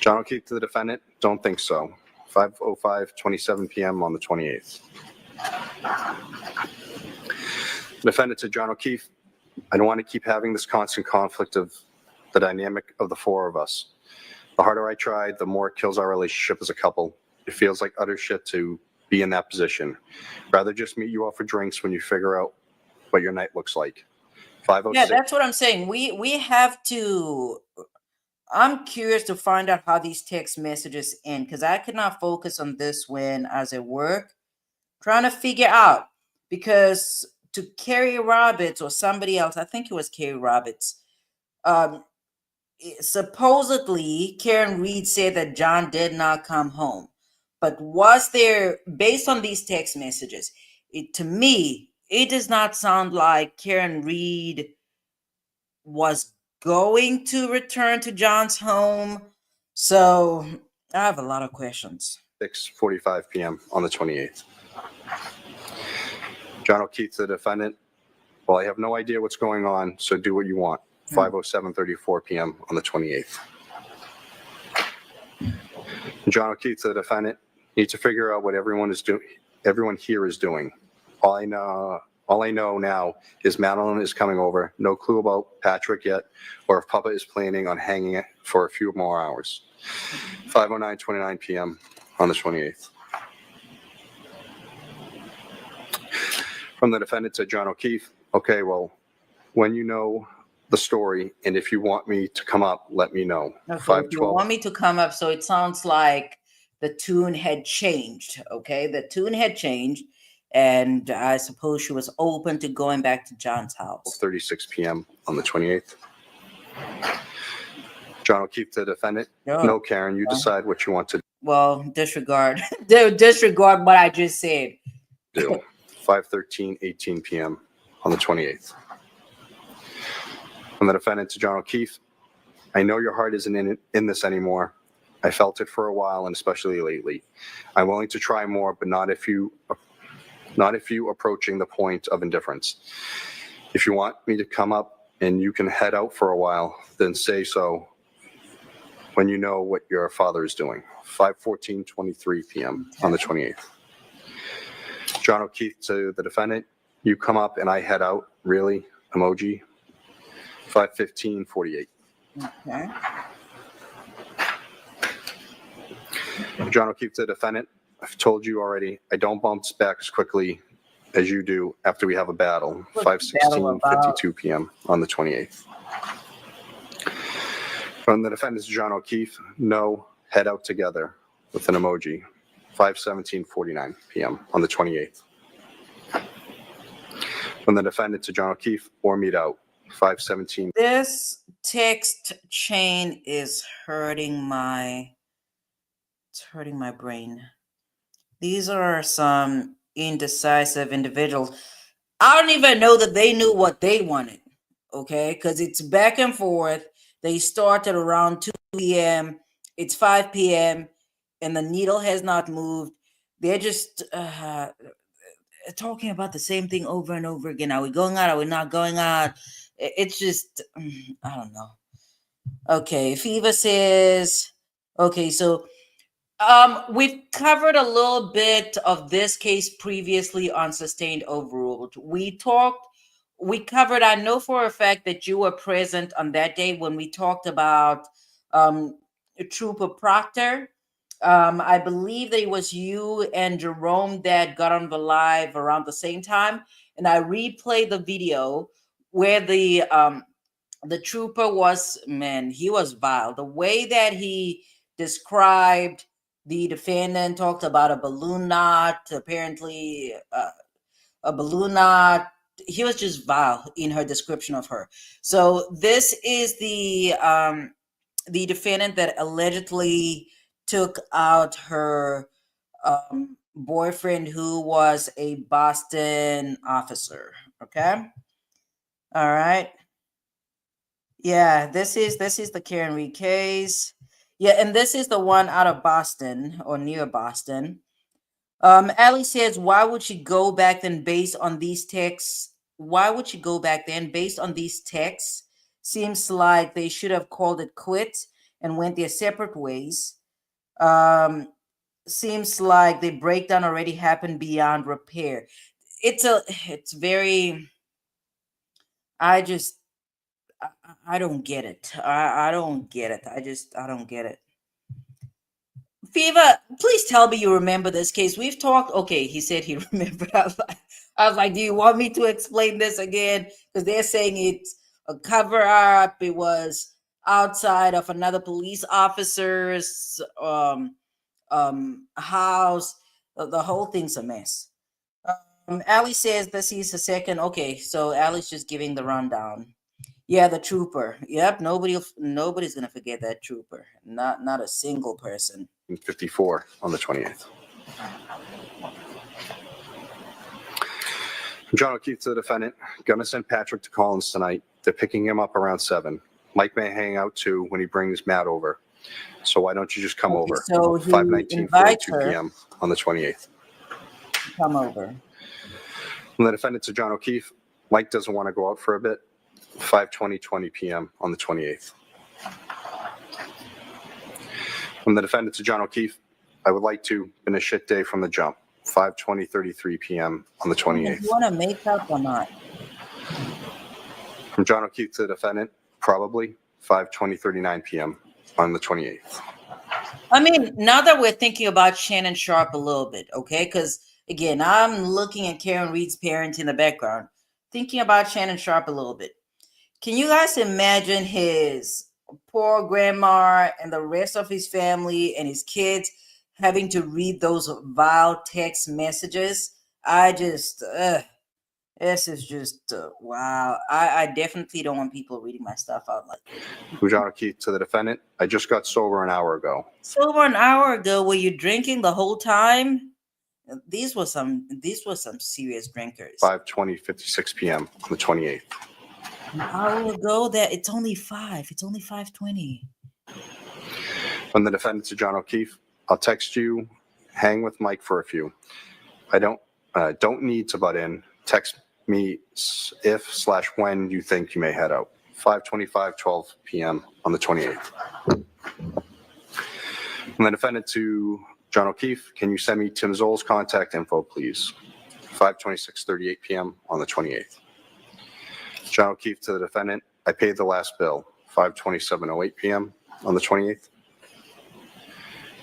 John O'Keefe to the defendant, don't think so. 5:05:27 p.m. on the 28th. Defendant to John O'Keefe, I don't want to keep having this constant conflict of the dynamic of the 4 of us. The harder I try, the more it kills our relationship as a couple. It feels like utter shit to be in that position. Rather just meet you out for drinks when you figure out what your night looks like. 5:06. Yeah, that's what I'm saying. We have to. I'm curious to find out how these text messages end because I could not focus on this when I was at work, trying to figure out because to Carrie Roberts or somebody else, I think it was Carrie Roberts. Supposedly Karen Reed said that John did not come home, but was there, based on these text messages, to me it does not sound like Karen Reed was going to return to John's home. So I have a lot of questions. 6:45 p.m. on the 28th. John O'Keefe to the defendant, well, I have no idea what's going on, so do what you want. 5:07:34 p.m. on the 28th. John O'Keefe to the defendant, need to figure out what everyone here is doing. All I know now is Madeline is coming over. No clue about Patrick yet, or if Papa is planning on hanging it for a few more hours. 5:09:29 p.m. on the 28th. From the defendant to John O'Keefe, okay, well, when you know the story, and if you want me to come up, let me know. Okay, if you 512. want me to come up, so it sounds like the tune had changed. Okay, the tune had changed, and I suppose she was open to going back to John's house. 36 p.m. on the 28th. John O'Keefe, the defendant. Sure. No, Karen, you decide what you want to Well, disregard disregard what I just said. do. 5:13, 18 p.m. on the 28th. From the defendant to John O'Keefe, I know your heart isn't in this anymore. I felt it for a while, and especially lately. I'm willing to try more, but not if you approaching the point of indifference. If you want me to come up and you can head out for a while, then say so when you know what your father is doing. 5:14:23 p.m. on the 28th. John O'Keefe to the defendant, you come up and I head out, really? Emoji. 5:15:48. Okay. John O'Keefe to the defendant, I've told you already, I don't bounce back as quickly as you do after we have a battle. What's the battle about? 5:16:52 p.m. on the 28th. From the defendant to John O'Keefe, no, head out together with an emoji. 5:17:49 p.m. on the 28th. From the defendant to John O'Keefe, or meet out. 5:17. This text chain is hurting my brain. These are some indecisive individuals. I don't even know that they knew what they wanted. Okay, because it's back and forth. They started around 2 p.m. It's 5 p.m. and the needle has not moved. They're just talking about the same thing over and over again. Are we going out? Are we not going out? It's just, I don't know. Okay, Fiva says, okay, so we've covered a little bit of this case previously on sustained overruled. We covered, I know for a fact that you were present on that day when we talked about Trooper Proctor. I believe that it was you and Jerome that got on the live around the same time, and I replayed the video where the trooper was, man, he was vile. The way that he described the defendant, talked about a balloon knot, apparently a balloon knot. He was just vile in her description of her. So this is the defendant that allegedly took out her boyfriend, who was a Boston officer. Okay. All right. Yeah, this is the Karen Reed case. Yeah, and this is the one out of Boston or near Boston. Ali says, why would she go back then based on these texts? Why would she go back then based on these texts? Seems like they should have called it quits and went their separate ways. Seems like the breakdown already happened beyond repair. It's very, I don't get it. I don't get it. I don't get it. Fiva, please tell me you remember this case. We've talked. Okay, he said he remembered. I was like, do you want me to explain this again? Because they're saying it's a cover up. It was outside of another police officer's house. The whole thing's a mess. Ali says this is the second. Okay, so Ali's just giving the rundown. Yeah, the trooper. Yep, nobody's gonna forget that trooper. Not a single person. 54 on the 28th. John O'Keefe to the defendant. Gonna send Patrick to Collins tonight. They're picking him up around 7. Mike may hang out too when he brings Matt over. So why don't you just come over? So 5:19:42 p.m. on the 28th. Come over. From the defendant to John O'Keefe. Mike doesn't want to go out for a bit. 5:20 p.m. on the 28th. From the defendant to John O'Keefe, I would like to, been a shit day from the jump. 5:33 p.m. on the 28th. You want to make up or not? From John O'Keefe to the defendant, probably 5:39 p.m. on the 28th. I mean, now that we're thinking about Shannon Sharpe a little bit, okay? Because again, I'm looking at Karen Reed's parent in the background, thinking about Shannon Sharpe a little bit. Can you guys imagine his poor grandma and the rest of his family and his kids having to read those vile text messages? I just, this is just, wow. I definitely don't want people reading my stuff out like this. John O'Keefe to the defendant. I just got sober an hour ago. Sober an hour ago, were you drinking the whole time? These were some serious drinkers. 5:56 p.m. on the 28th. An hour ago, that it's only 5:20. From the defendant to John O'Keefe, I'll text you, hang with Mike for a few. I don't need to butt in. Text me if/when you think you may head out. 5:25, 12 p.m. on the 28th. From the defendant to John O'Keefe, can you send me Tim Zoll's contact info, please? 5:26:38 p.m. on the 28th. John O'Keefe to the defendant, I paid the last bill. 5:27:08 p.m. on the 28th.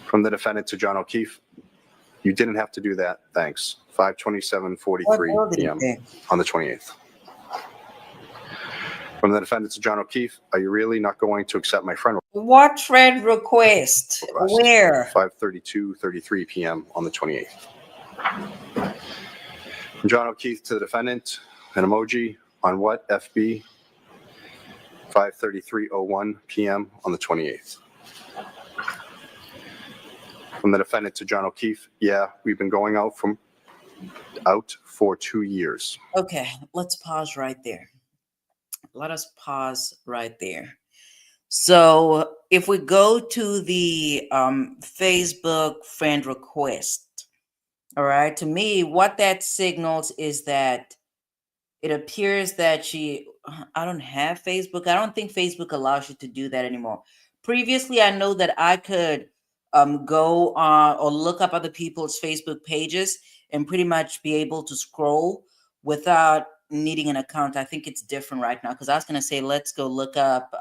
From the defendant to John O'Keefe, you didn't have to do that. Thanks. 5:27:43 p.m. on the 28th. From the defendant to John O'Keefe, are you really not going to accept my friend What friend request? request? Where? 5:32:33 p.m. on the 28th. From John O'Keefe to the defendant, an emoji on what? FB? 5:33:01 p.m. on the 28th. From the defendant to John O'Keefe, yeah, we've been going out for 2 years. Okay, let's pause right there. Let us pause right there. So if we go to the Facebook friend request, all right, to me, what that signals is that it appears that I don't have Facebook. I don't think Facebook allows you to do that anymore. Previously, I know that I could go on or look up other people's Facebook pages and pretty much be able to scroll without needing an account. I think it's different right now because I was going to say, let's go look up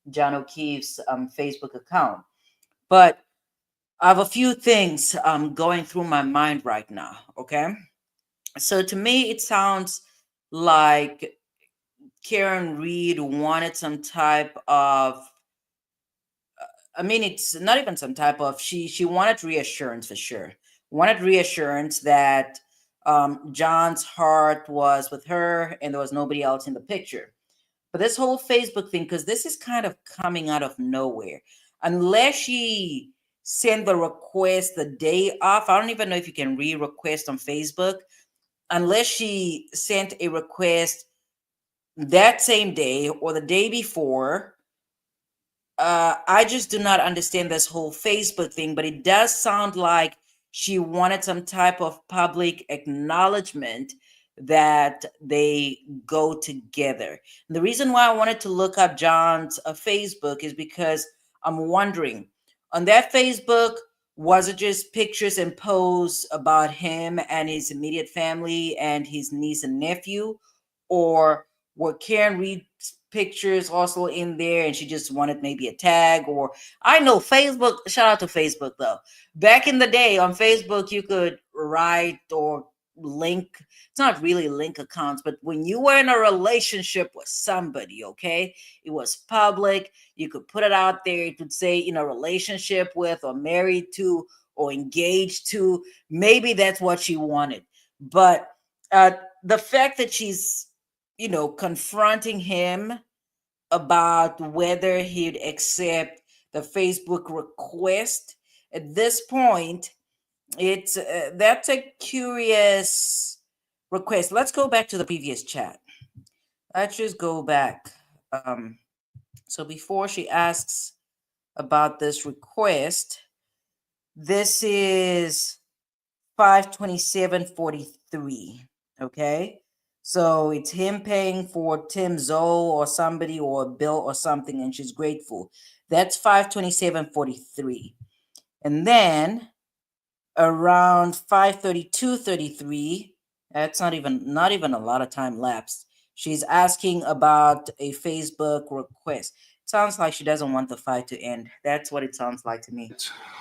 John O'Keefe's Facebook account. But I have a few things going through my mind right now. Okay. So to me, it sounds like Karen Reed wanted some type of, it's not even some type of, she wanted reassurance for sure. Wanted reassurance that John's heart was with her and there was nobody else in the picture. But this whole Facebook thing, because this is kind of coming out of nowhere, unless she sent the request the day off, I don't even know if you can re-request on Facebook, unless she sent a request that same day or the day before. I just do not understand this whole Facebook thing, but it does sound like she wanted some type of public acknowledgement that they go together. And the reason why I wanted to look up John's Facebook is because I'm wondering, on that Facebook, was it just pictures and posts about him and his immediate family and his niece and nephew? Or were Karen Reed's pictures also in there and she just wanted maybe a tag? Or I know Facebook, shout out to Facebook though. Back in the day on Facebook, you could write or link, it's not really link accounts, but when you were in a relationship with somebody, okay, it was public, you could put it out there, it would say in a relationship with or married to or engaged to. Maybe that's what she wanted. But the fact that she's confronting him about whether he'd accept the Facebook request at this point, it's that's a curious request. Let's go back to the previous chat. Let's just go back. So before she asks about this request, this is 5:27:43. Okay. So it's him paying for Tim Zoll or somebody or a bill or something, and she's grateful. That's 5:27:43. And then around 5:32:33, that's not even a lot of time lapsed. She's asking about a Facebook request. It sounds like she doesn't want the fight to end. That's what it sounds like to me.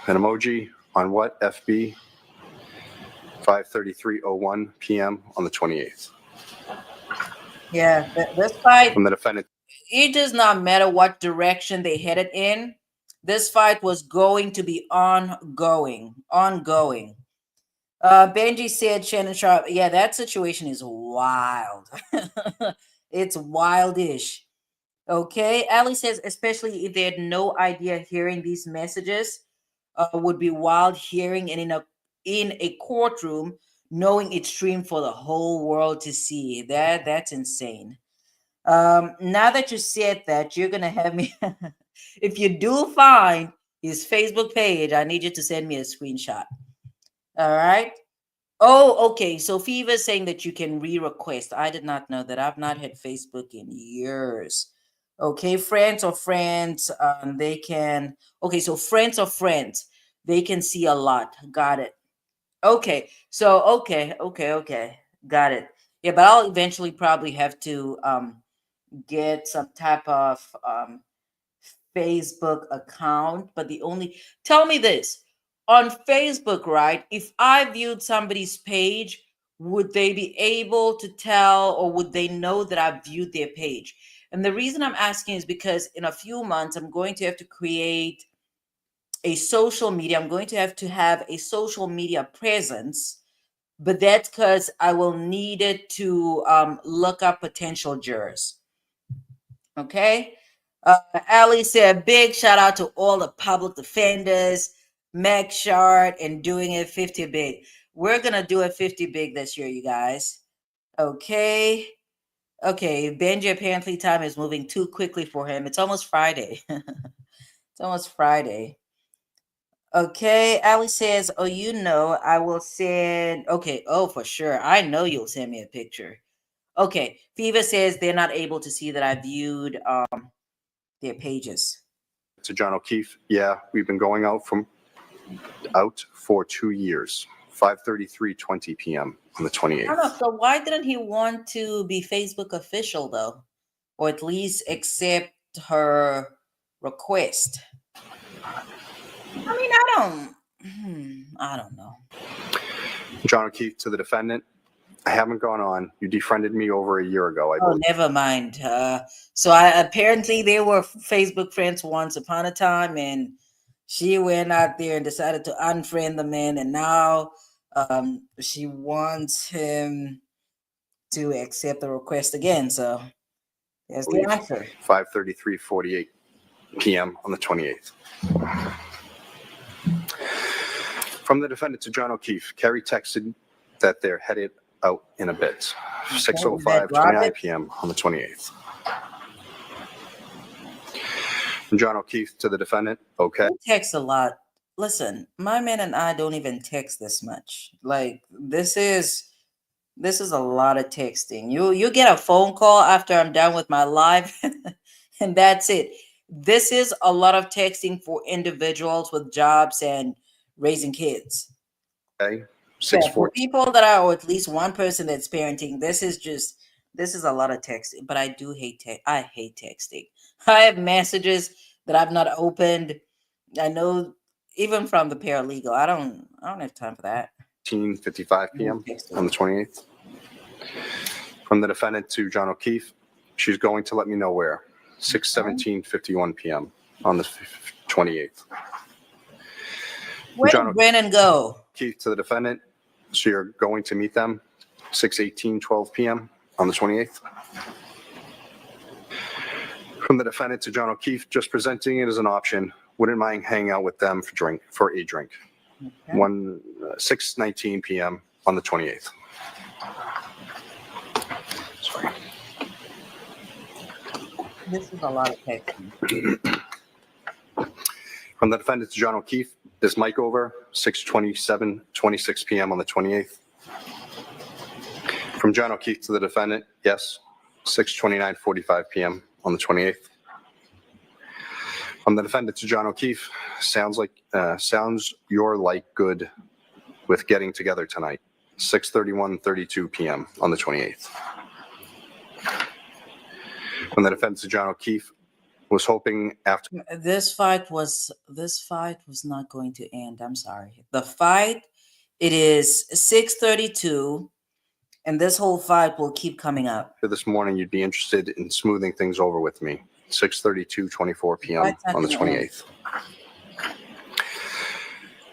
An emoji on what? FB? 5:33:01 p.m. on the 28th. Yeah, this fight. From the defendant it does not matter what direction they headed in. This fight was going to be ongoing. Benji said Shannon Sharp. Yeah, that situation is wild. It's wildish. Okay. Ali says, especially if they had no idea hearing these messages would be wild hearing and in a courtroom knowing it's streamed for the whole world to see. That's insane. Now that you said that, you're gonna have me if you do find his Facebook page, I need you to send me a screenshot. All right. Oh, okay. So Fever is saying that you can re-request. I did not know that. I've not had Facebook in years. Okay, friends or friends, they can. Okay, so friends or friends, they can see a lot. Got it. Okay, so okay, got it. Yeah, but I'll eventually probably have to get some type of Facebook account. But tell me this on Facebook, right? If I viewed somebody's page, would they be able to tell or would they know that I viewed their page? And the reason I'm asking is because in a few months, I'm going to have to create a social media. I'm going to have a social media presence, but that's because I will need it to look up potential jurors. Okay. Ali said, big shout out to all the public defenders, Meg Shard, and doing it 50 big. We're going to do it 50 big this year, you guys. Okay. Okay. Benji, apparently time is moving too quickly for him. It's almost Friday. It's almost Friday. Okay. Ali says, oh, I will send. Okay. Oh, for sure. I know you'll send me a picture. Okay. Fever says they're not able to see that I viewed their pages. To John O'Keefe, yeah, we've been going out for 2 years, 5:33:20 p.m. on the 28th. I don't know. So why didn't he want to be Facebook official though, or at least accept her request? I mean, I don't know. John O'Keefe to the defendant. I haven't gone on. You defriended me over a year ago, I Oh, believe. never mind. So apparently they were Facebook friends once upon a time, and she went out there and decided to unfriend the man, and now she wants him to accept the request again. So there's the answer. 5:33:48 p.m. on the 28th. From the defendant to John O'Keefe, Kerry texted that they're headed out in a bit. 6:05:29 p.m. on the 28th. From John O'Keefe to the defendant, okay. We text a lot. Listen, my man and I don't even text this much. Like this is a lot of texting. You get a phone call after I'm done with my live, and that's it. This is a lot of texting for individuals with jobs and raising kids. Okay. Yeah, for 6:14. people that are, or at least one person that's parenting, this is a lot of texting. But I do hate I hate texting. I have messages that I've not opened. I know even from the paralegal. I don't have time for that. 18:55 p.m. on the 28th. From the defendant to John O'Keefe, she's going to let me know where. 6:17:51 p.m. on the 28th. Where John did Brennan go? O'Keefe to the defendant, so you're going to meet them 6:18:12 p.m. on the 28th. From the defendant to John O'Keefe, just presenting it as an option. Wouldn't mind hanging out with them for a drink. Okay. 6:19 p.m. on the 28th. Sorry. This is a lot of texting. From the defendant to John O'Keefe, is Mike over? 6:27:26 p.m. on the 28th. From John O'Keefe to the defendant, yes. 6:29:45 p.m. on the 28th. From the defendant to John O'Keefe, sounds you're like good with getting together tonight. 6:31:32 p.m. on the 28th. From the defendant to John O'Keefe, was hoping after This fight was not going to end. I'm sorry. The fight, it is 6:32. And this whole fight will keep coming up. This morning, you'd be interested in smoothing things over with me. 6:32:24 p.m. Right, on the something 28th.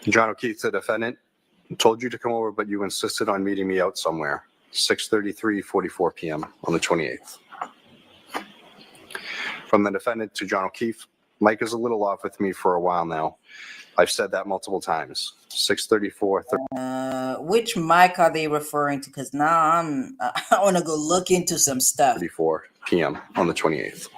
John O'Keefe, the defendant, told you to come over, but you insisted on meeting me out somewhere. 6:33:44 p.m. on the 28th. From the defendant to John O'Keefe, Mike is a little off with me for a while now. I've said that multiple times. 6:34:34 Which mic are they referring to? Because now I want to go look into some stuff. p.m. on the 28th.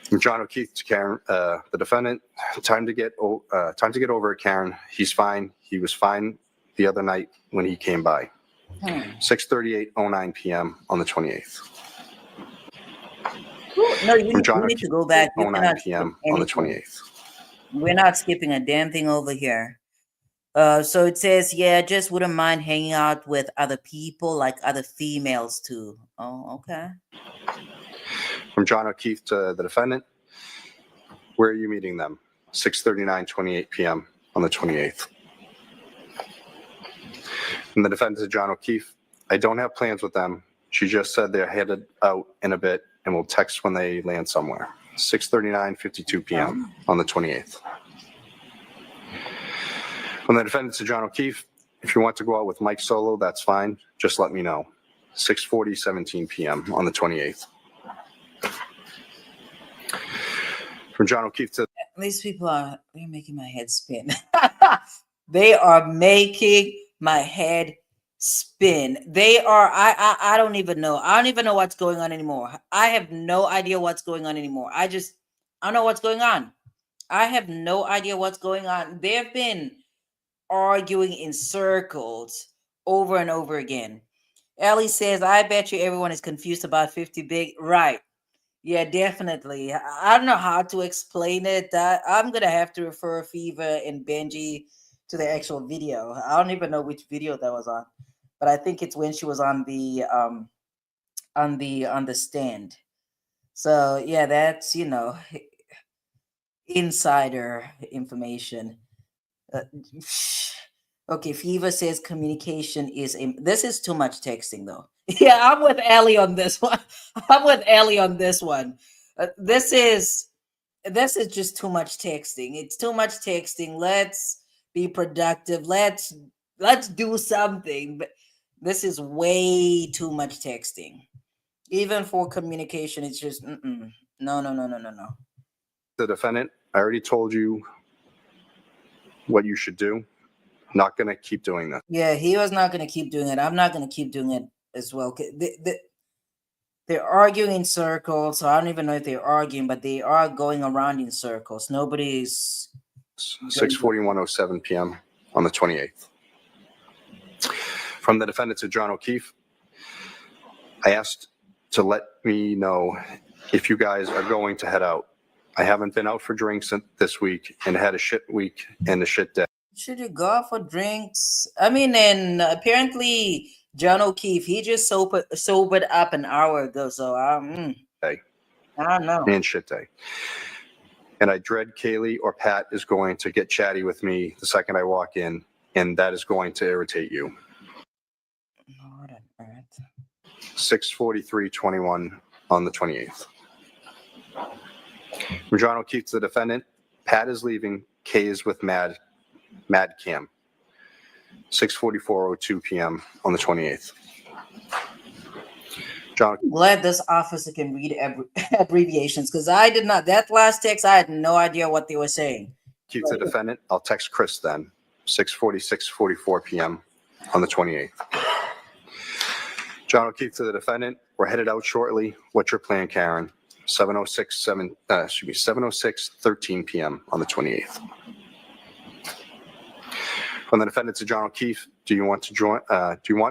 From John O'Keefe to Karen, the defendant, time to get over it, Karen. He's fine. He was fine the other night when he came by. 6:38:09 p.m. on the 28th. No, you John need to go back. You 09 cannot p.m. skip on the anything. 28th. We're not skipping a damn thing over here. So it says, yeah, just wouldn't mind hanging out with other people, like other females too. Oh, okay. From John O'Keefe to the defendant, where are you meeting them? 6:39:28 p.m. on the 28th. From the defendant to John O'Keefe, I don't have plans with them. She just said they're headed out in a bit and will text when they land somewhere. 6:39:52 p.m. on the 28th. From the defendant to John O'Keefe, if you want to go out with Mike Solo, that's fine. Just let me know. 6:40:17 p.m. on the 28th. From John O'Keefe to These people they're making my head spin. They are making my head spin. They are, I don't even know. I don't even know what's going on anymore. I have no idea what's going on anymore. I don't know what's going on. I have no idea what's going on. They've been arguing in circles over and over again. Ellie says, I bet you everyone is confused about 50 Big. Right. Yeah, definitely. I don't know how to explain it. I'm going to have to refer Fever and Benji to the actual video. I don't even know which video that was on, but I think it's when she was on the stand. So yeah, that's, insider information. Okay, Fever says communication this is too much texting though. Yeah, I'm with Ellie on this one. This is just too much texting. It's too much texting. Let's be productive. Let's do something. But this is way too much texting. Even for communication, it's just no. the defendant, I already told you what you should do. Not going to keep doing this. Yeah, he was not going to keep doing it. I'm not going to keep doing it as well. They're arguing in circles. So I don't even know if they're arguing, but they are going around in circles. Nobody's 6:41:07 p.m. on the 28th. From the defendant to John O'Keefe, I asked to let me know if you guys are going to head out. I haven't been out for drinks this week and had a shit week and a shit day. Should you go out for drinks? I mean, and apparently John O'Keefe, he just sobered up an hour ago. So I don't know. And shit day. And I dread Kaylee or Pat is going to get chatty with me the second I walk in, and that is going to irritate you. Lord on earth. 6:43:21 on the 28th. From John O'Keefe to the defendant, Pat is leaving. Kay is with Mad Cam. 6:44:02 p.m. on the 28th. John, I'm glad this officer can read abbreviations because I did not. That last text, I had no idea what they were saying. Keep the defendant. I'll text Chris then. 6:44 p.m. on the 28th. John O'Keefe to the defendant. We're headed out shortly. What's your plan, Karen? 7:06:13 p.m. on the 28th. From the defendant to John O'Keefe, do you want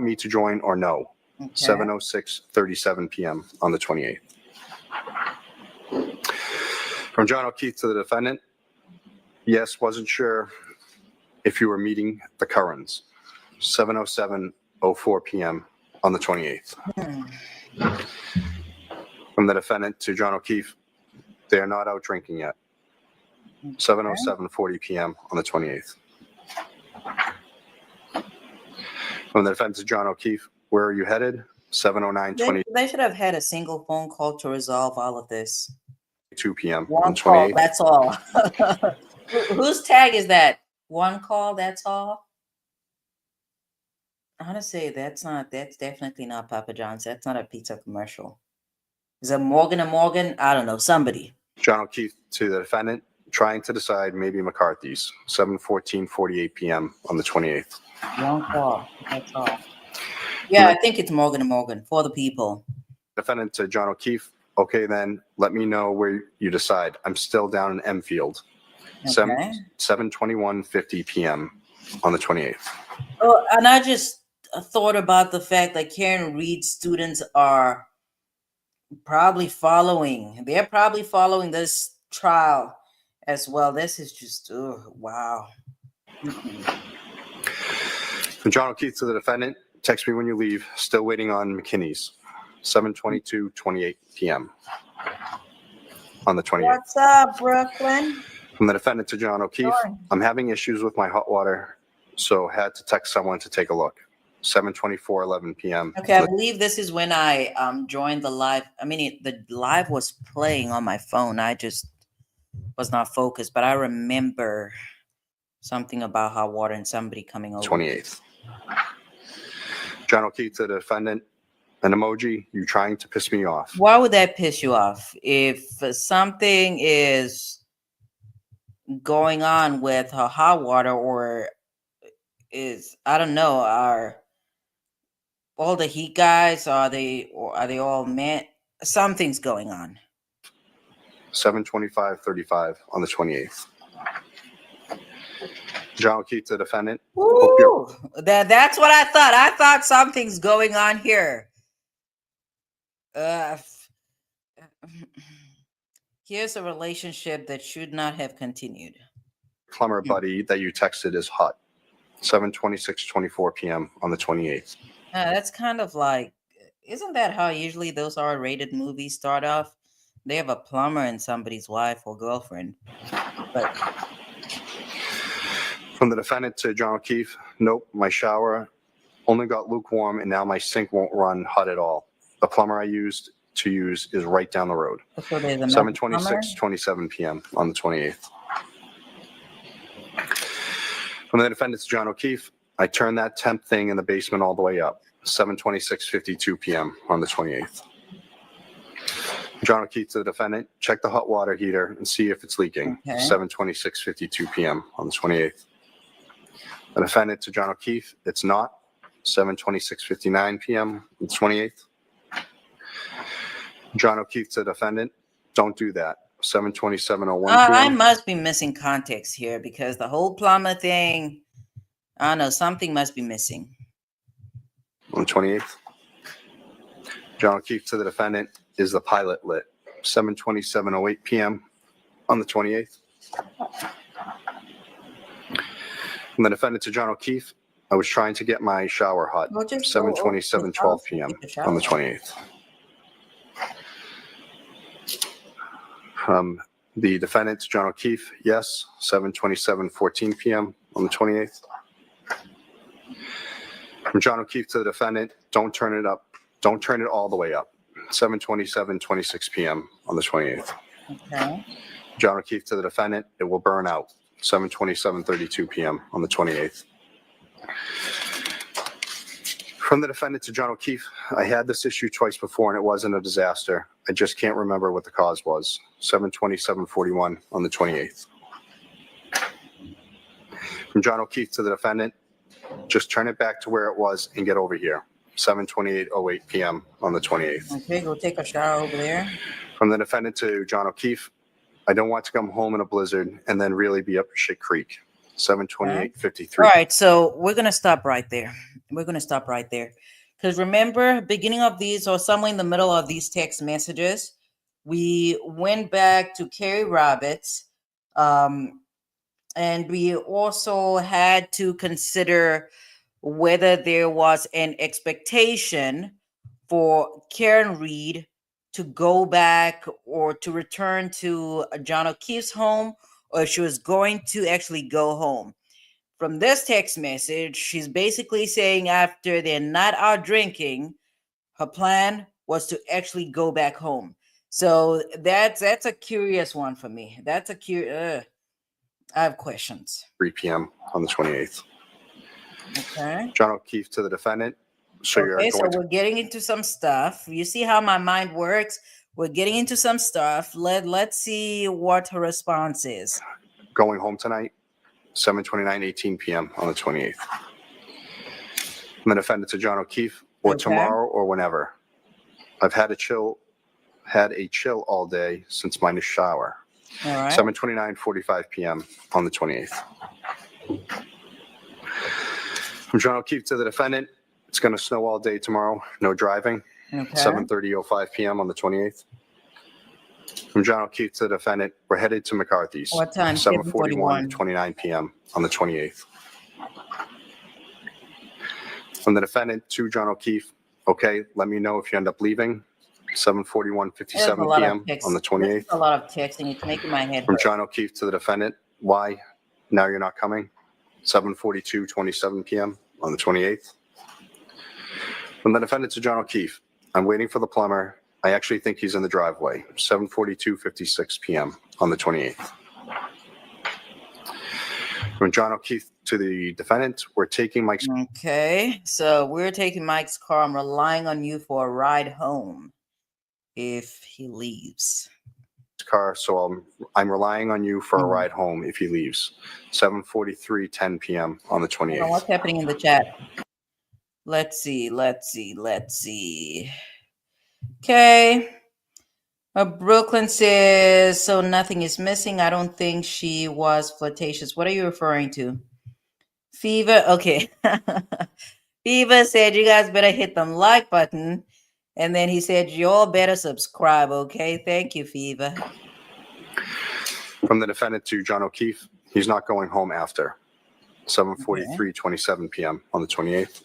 me to join or no? Okay. 7:06:37 p.m. on the 28th. From John O'Keefe to the defendant, yes, wasn't sure if you were meeting the Currans. 7:07:04 p.m. on the 28th. From the defendant to John O'Keefe, they are not out drinking yet. 7:07:40 p.m. on the 28th. From the defense, John O'Keefe, where are you headed? 7:09:22 They should have had a single phone call to resolve all of this. p.m. on One the call, 28th. that's all. Whose tag is that? One call, that's all? I want to say that's definitely not Papa John's. That's not a pizza commercial. Is it Morgan & Morgan? I don't know. Somebody. John O'Keefe to the defendant, trying to decide maybe McCarthy's, 7:14:48 p.m. on the 28th. One call, that's all. Yeah, I think it's Morgan & Morgan for the people. Defendant to John O'Keefe, okay, then let me know where you decide. I'm still down in Enfield. Okay. 7:21:50 p.m. on the 28th. Oh, and I just thought about the fact that Karen Reed students are probably following. They're probably following this trial as well. This is just, oh, wow. From John O'Keefe to the defendant, text me when you leave. Still waiting on McKinney's. 7:22:28 p.m. on the 28th. What's up, Brooklyn? From the defendant to John O'Keefe, Sure. I'm having issues with my hot water, so had to text someone to take a look. 7:24:11 p.m. Okay, I believe this is when I joined the live. I mean, the live was playing on my phone. I just was not focused, but I remember something about hot water and somebody coming over. 28th. John O'Keefe to the defendant, an emoji, you trying to piss me off. Why would that piss you off? If something is going on with her hot water, or is, I don't know, are all the heat guys, are they all men? Something's going on. 7:25:35 on the 28th. John O'Keefe to the defendant. Hope you're- Ooh, that's what I thought. I thought something's going on here. Here's a relationship that should not have continued. Plumber buddy that you texted is hot. 7:26:24 p.m. on the 28th. That's kind of like, isn't that how usually those R-rated movies start off? They have a plumber and somebody's wife or girlfriend. But From the defendant to John O'Keefe, nope, my shower only got lukewarm and now my sink won't run hot at all. The plumber I used is right down the road. so there's another plumber? 7:26:27 p.m. on the 28th. From the defendant to John O'Keefe, I turned that temp thing in the basement all the way up. 7:26:52 p.m. on the 28th. John O'Keefe to the defendant, check the hot water heater and see if it's leaking. Okay. 7:26:52 p.m. on the 28th. The defendant to John O'Keefe, it's not. 7:26:59 p.m. on the 28th. John O'Keefe to the defendant, don't do that. 7:27:01 I p.m. must be missing context here because the whole plumber thing, I don't know, something must be missing. on the 28th. John O'Keefe to the defendant, is the pilot lit? 7:27:08 p.m. on the 28th. From the defendant to John O'Keefe, I was trying to get my shower hot. Well, just go over to the 7:27:12 p.m. take a shower. on the 28th. The defendant to John O'Keefe, yes, 7:27:14 p.m. on the 28th. From John O'Keefe to the defendant, don't turn it up. Don't turn it all the way up. 7:27:26 p.m. on the 28th. Okay. John O'Keefe to the defendant, it will burn out. 7:27:32 p.m. on the 28th. From the defendant to John O'Keefe, I had this issue twice before and it wasn't a disaster. I just can't remember what the cause was. 7:27:41 on the 28th. From John O'Keefe to the defendant, just turn it back to where it was and get over here. 7:28:08 p.m. on the 28th. Okay, go take a shower over there. From the defendant to John O'Keefe, I don't want to come home in a blizzard and then really be up shit creek. 7:28:53. All right, so we're going to stop right there. We're going to stop right there. Because remember, beginning of these or somewhere in the middle of these text messages, we went back to Kerry Roberts, and we also had to consider whether there was an expectation for Karen Reed to go back or to return to John O'Keefe's home, or if she was going to actually go home. from this text message, she's basically saying after they're not out drinking, her plan was to actually go back home. So that's a curious one for me. That's a curious. I have questions. 3 p.m. on the 28th. Okay. John O'Keefe to the defendant. So you're Okay, going so to we're getting into some stuff. You see how my mind works? We're getting into some stuff. Let's see what her response is. going home tonight, 7/29, 18 p.m. on the 28th. I'm the defendant to John O'Keefe, or Okay. tomorrow or whenever. I've had a chill all day since my shower. All right. 7/29, 45 p.m. on the 28th. From John O'Keefe to the defendant, it's going to snow all day tomorrow. No driving. Okay. 7:30, 05 p.m. on the 28th. From John O'Keefe to the defendant, we're headed to McCarthy's. What time? 7:41, 29 p.m. on the 28th. From the defendant to John O'Keefe, okay, let me know if you end up leaving. 7:41, 57 p.m. on the 28th. A lot of texting. It's making my head From hurt. John O'Keefe to the defendant, why? Now you're not coming. 7:42, 27 p.m. on the 28th. From the defendant to John O'Keefe, I'm waiting for the plumber. I actually think he's in the driveway. 7:42, 56 p.m. on the 28th. From John O'Keefe to the defendant, we're taking Mike's Okay, so we're taking Mike's car. I'm relying on you for a ride home if he leaves. car, so I'm relying on you for a ride home if he leaves. 7:43, 10 p.m. on the Hold on, 28th. what's happening in the chat? Let's see. Okay. Brooklyn says, so nothing is missing. I don't think she was flirtatious. What are you referring to? Fever? Okay. Fever said, you guys better hit the like button. And then he said, you all better subscribe, okay? Thank you, Fever. From the defendant to John O'Keefe, he's not going home after. 7:43, 27 p.m. on the 28th.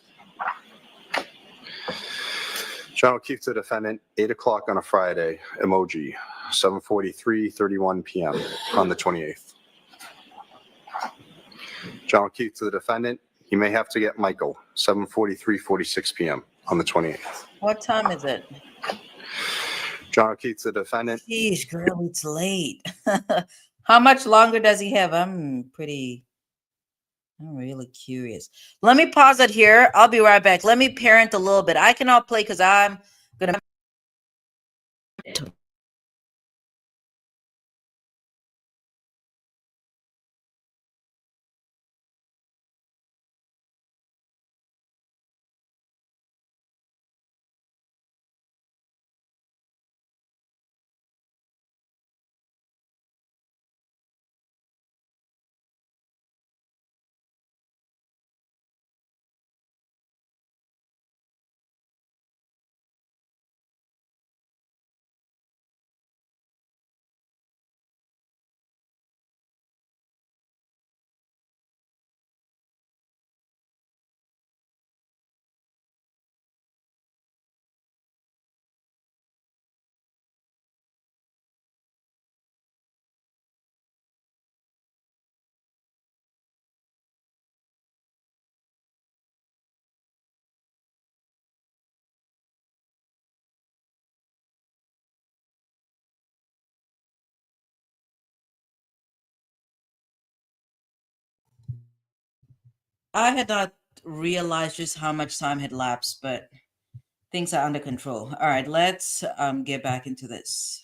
John O'Keefe to the defendant, 8 o'clock on a Friday, emoji, 7:43, 31 p.m. on the 28th. John O'Keefe to the defendant, he may have to get Michael, 7:43, 46 p.m. on the 28th. What time is it? John O'Keefe to the defendant, Jeez, girl, it's late. How much longer does he have? I'm really curious. Let me pause it here. I'll be right back. Let me parent a little bit. I cannot play because I'm going to. I had not realized just how much time had lapsed, but things are under control. All right, let's get back into this.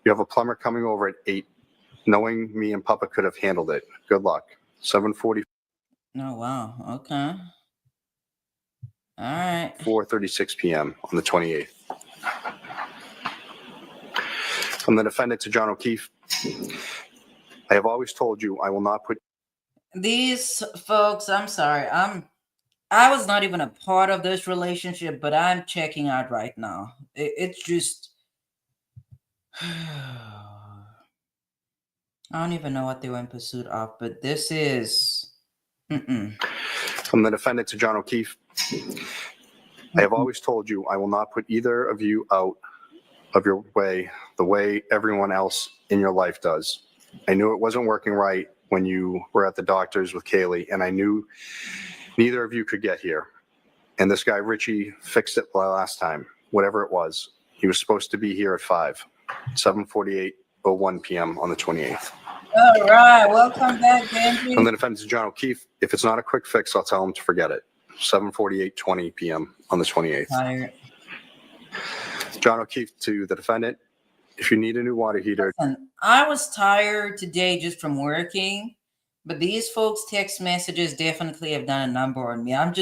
you have a plumber coming over at 8. Knowing me and Papa could have handled it. Good luck. 7:44, Oh, wow. Okay. All right. 4:36 p.m. on the 28th. From the defendant to John O'Keefe, I have always told you I will not put These folks, I'm sorry. I was not even a part of this relationship, but I'm checking out right now. It's just I don't even know what they were in pursuit of, but this is From the defendant to John O'Keefe, I have always told you I will not put either of you out of your way the way everyone else in your life does. I knew it wasn't working right when you were at the doctor's with Kaylee, and I knew neither of you could get here. And this guy, Richie, fixed it last time, whatever it was. He was supposed to be here at 7:48:01 p.m. on the 28th. All right, welcome back, Benji. From the defendant to John O'Keefe, if it's not a quick fix, I'll tell him to forget it. 7:48:20 p.m. on the 28th. Tired. John O'Keefe to the defendant, if you need a new water heater, Listen, I was tired today just from working, but these folks' text messages definitely have done a number on me. I'm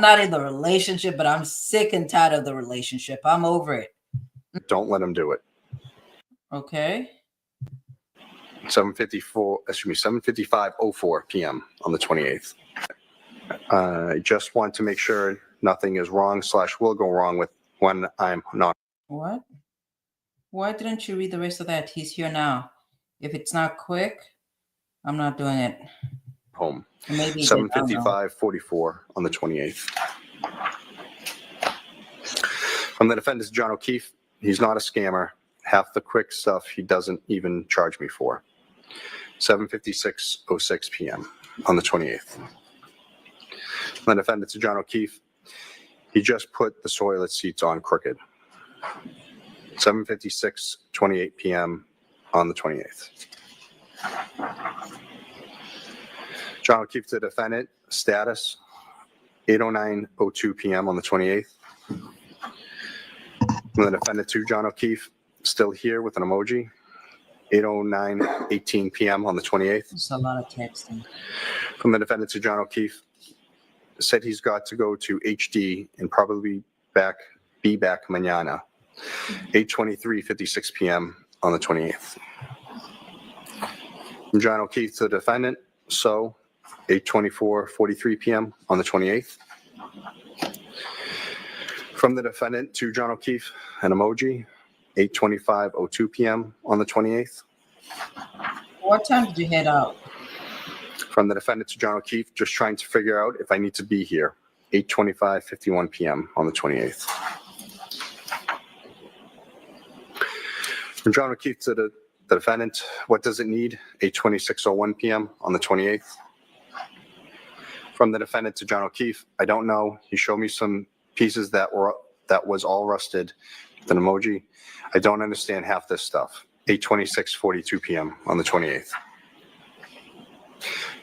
not in the relationship, but I'm sick and tired of the relationship. I'm over it. don't let him do it. Okay. 7:55:04 p.m. on the 28th. I just want to make sure nothing is wrong / will go wrong with when I'm not What? Why didn't you read the rest of that? He's here now. If it's not quick, I'm not doing it. home. Maybe he did, I don't know. 7:55:44 on the 28th. From the defendant, John O'Keefe, he's not a scammer. Half the quick stuff he doesn't even charge me for. 7:56:06 p.m. on the 28th. From the defendant to John O'Keefe, he just put the toilet seats on crooked. 7:56:28 p.m. on the 28th. John O'Keefe to the defendant, status 8:09:02 p.m. on the 28th. From the defendant to John O'Keefe, still here with an emoji, 8:09:18 p.m. on the 28th. It's a lot of texting. From the defendant to John O'Keefe, said he's got to go to HD and probably be back mañana, 8:23:56 p.m. on the 28th. From John O'Keefe to the defendant, so 8:24:43 p.m. on the 28th. From the defendant to John O'Keefe, an emoji, 8:25:02 p.m. on the 28th. What time did you head out? From the defendant to John O'Keefe, just trying to figure out if I need to be here, 8:25:51 p.m. on the 28th. From John O'Keefe to the defendant, what does it need, 8:26:01 p.m. on the 28th. From the defendant to John O'Keefe, I don't know. He showed me some pieces that was all rusted with an emoji. I don't understand half this stuff. 8:26:42 p.m. on the 28th.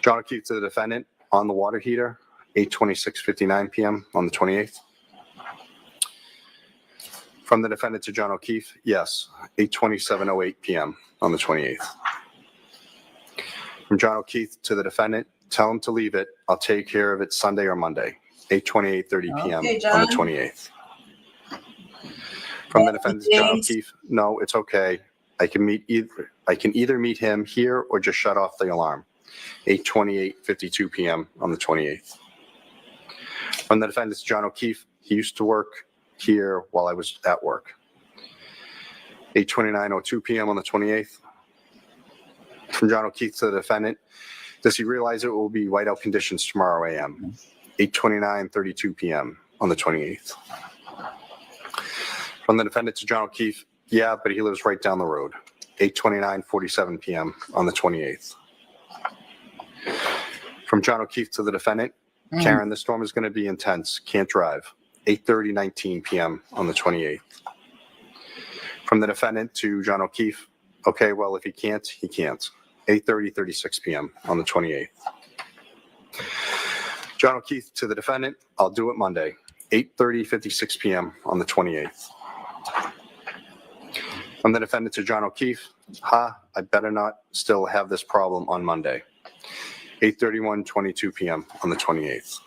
John O'Keefe to the defendant on the water heater, 8:26:59 p.m. on the 28th. From the defendant to John O'Keefe, yes, 8:27:08 p.m. on the 28th. From John O'Keefe to the defendant, tell him to leave it. I'll take care of it Sunday or Monday, 8:28:30 p.m. Okay, on the John. 28th. From the defendant to John O'Keefe, no, it's okay. I can either meet him here or just shut off the alarm, 8:28:52 p.m. on the 28th. From the defendant to John O'Keefe, he used to work here while I was at work, 8:29:02 p.m. on the 28th. From John O'Keefe to the defendant, does he realize it will be whiteout conditions tomorrow a.m., 8:29:32 p.m. on the 28th. From the defendant to John O'Keefe, yeah, but he lives right down the road, 8:29:47 p.m. on the 28th. From John O'Keefe to the defendant, Karen, the storm is going to be intense. Can't drive. 8:30:19 p.m. on the 28th. From the defendant to John O'Keefe, okay, well, if he can't, he can't. 8:30:36 p.m. on the 28th. John O'Keefe to the defendant, I'll do it Monday, 8:30:56 p.m. on the 28th. From the defendant to John O'Keefe, I better not still have this problem on Monday, 8:31:22 p.m. on the 28th.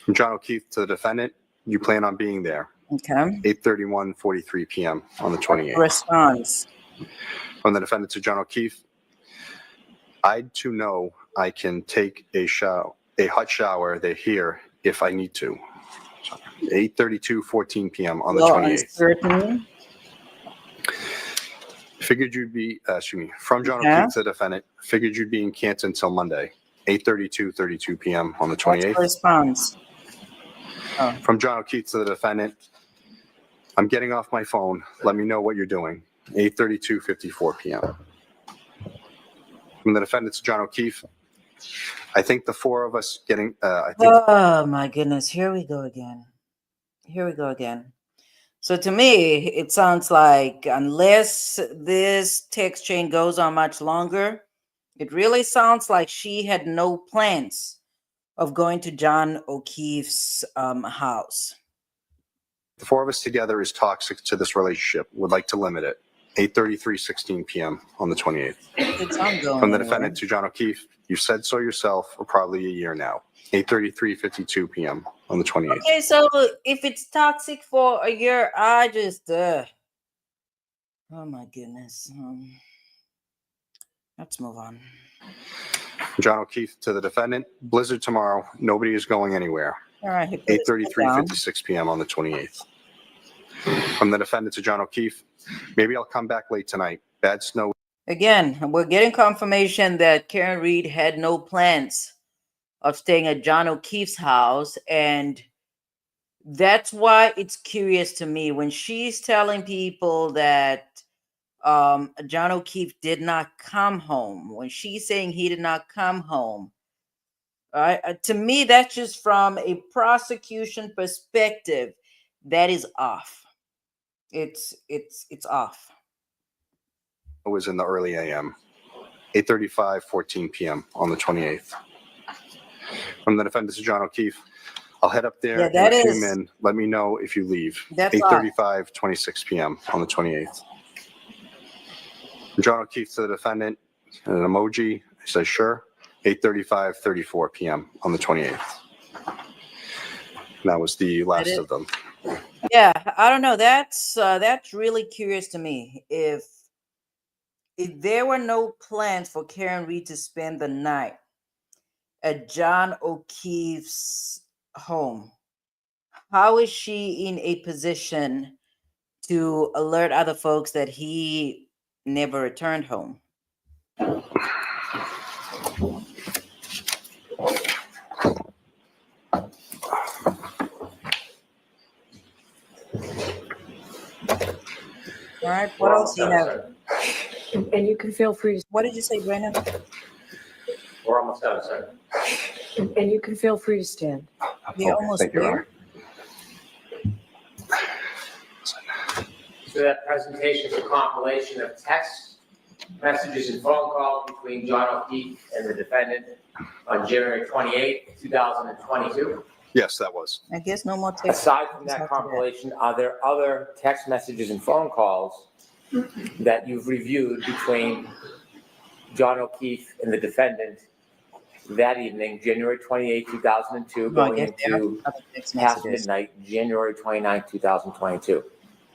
From John O'Keefe to the defendant, you plan on being there, Okay. 8:31:43 p.m. on the 28th. Response. From the defendant to John O'Keefe, I too know I can take a hot shower there here if I need to. 8:32:14 p.m. on the 28th. Uncertain. Figured you'd be, from John Yeah. O'Keefe to the defendant, figured you'd be in Canton until Monday, 8:32:32 p.m. on the What's 28th. the response? From John O'Keefe to the defendant, I'm getting off my phone. Let me know what you're doing. 8:32:54 p.m. From the defendant to John O'Keefe, I think the four of us getting, I think Oh my goodness, here we go again. Here we go again. So to me, it sounds like unless this text chain goes on much longer, it really sounds like she had no plans of going to John O'Keefe's house. the four of us together is toxic to this relationship. Would like to limit it. 8:33:16 p.m. on the 28th. It's ongoing. From the anyway. defendant to John O'Keefe, you said so yourself for probably a year now. 8:33:52 p.m. on the 28th. Okay, so if it's toxic for a year, I just, oh my goodness. Let's move on. John O'Keefe to the defendant, blizzard tomorrow. Nobody is going anywhere. All right. he put his foot down. 8:33:56 p.m. on the 28th. From the defendant to John O'Keefe, maybe I'll come back late tonight. Bad snow. Again, we're getting confirmation that Karen Reed had no plans of staying at John O'Keefe's house. And that's why it's curious to me when she's telling people that John O'Keefe did not come home, when she's saying he did not come home. To me, that's just from a prosecution perspective, that is off. It's off. It was in the early AM. 8:35:14 p.m. on the 28th. From the defendant to John O'Keefe, I'll head up there Yeah, that and is- zoom in. Let me know if you leave. That's off. 8:35:26 p.m. on the 28th. From John O'Keefe to the defendant, an emoji. He says, sure. 8:35:34 p.m. on the 28th. And that was the last is- of them. Yeah, I don't know. That's really curious to me. If there were no plans for Karen Reed to spend the night at John O'Keefe's home, how is she in a position to alert other folks that he never returned home? All right, what else do you have? And you can feel free, What did you say, Brandon? We're almost done, sir. and you can feel free to stand. We're almost thank you, Your there. Honor. So that presentation is a compilation of text messages and phone calls between John O'Keefe and the defendant on January 28, 2022. Yes, that was. I guess no more text. Aside from that compilation, are there other text messages and phone calls that you've reviewed between John O'Keefe and the defendant that evening, January 28, 2002, No, I going guess there are into other text past messages. midnight, January 29, 2022?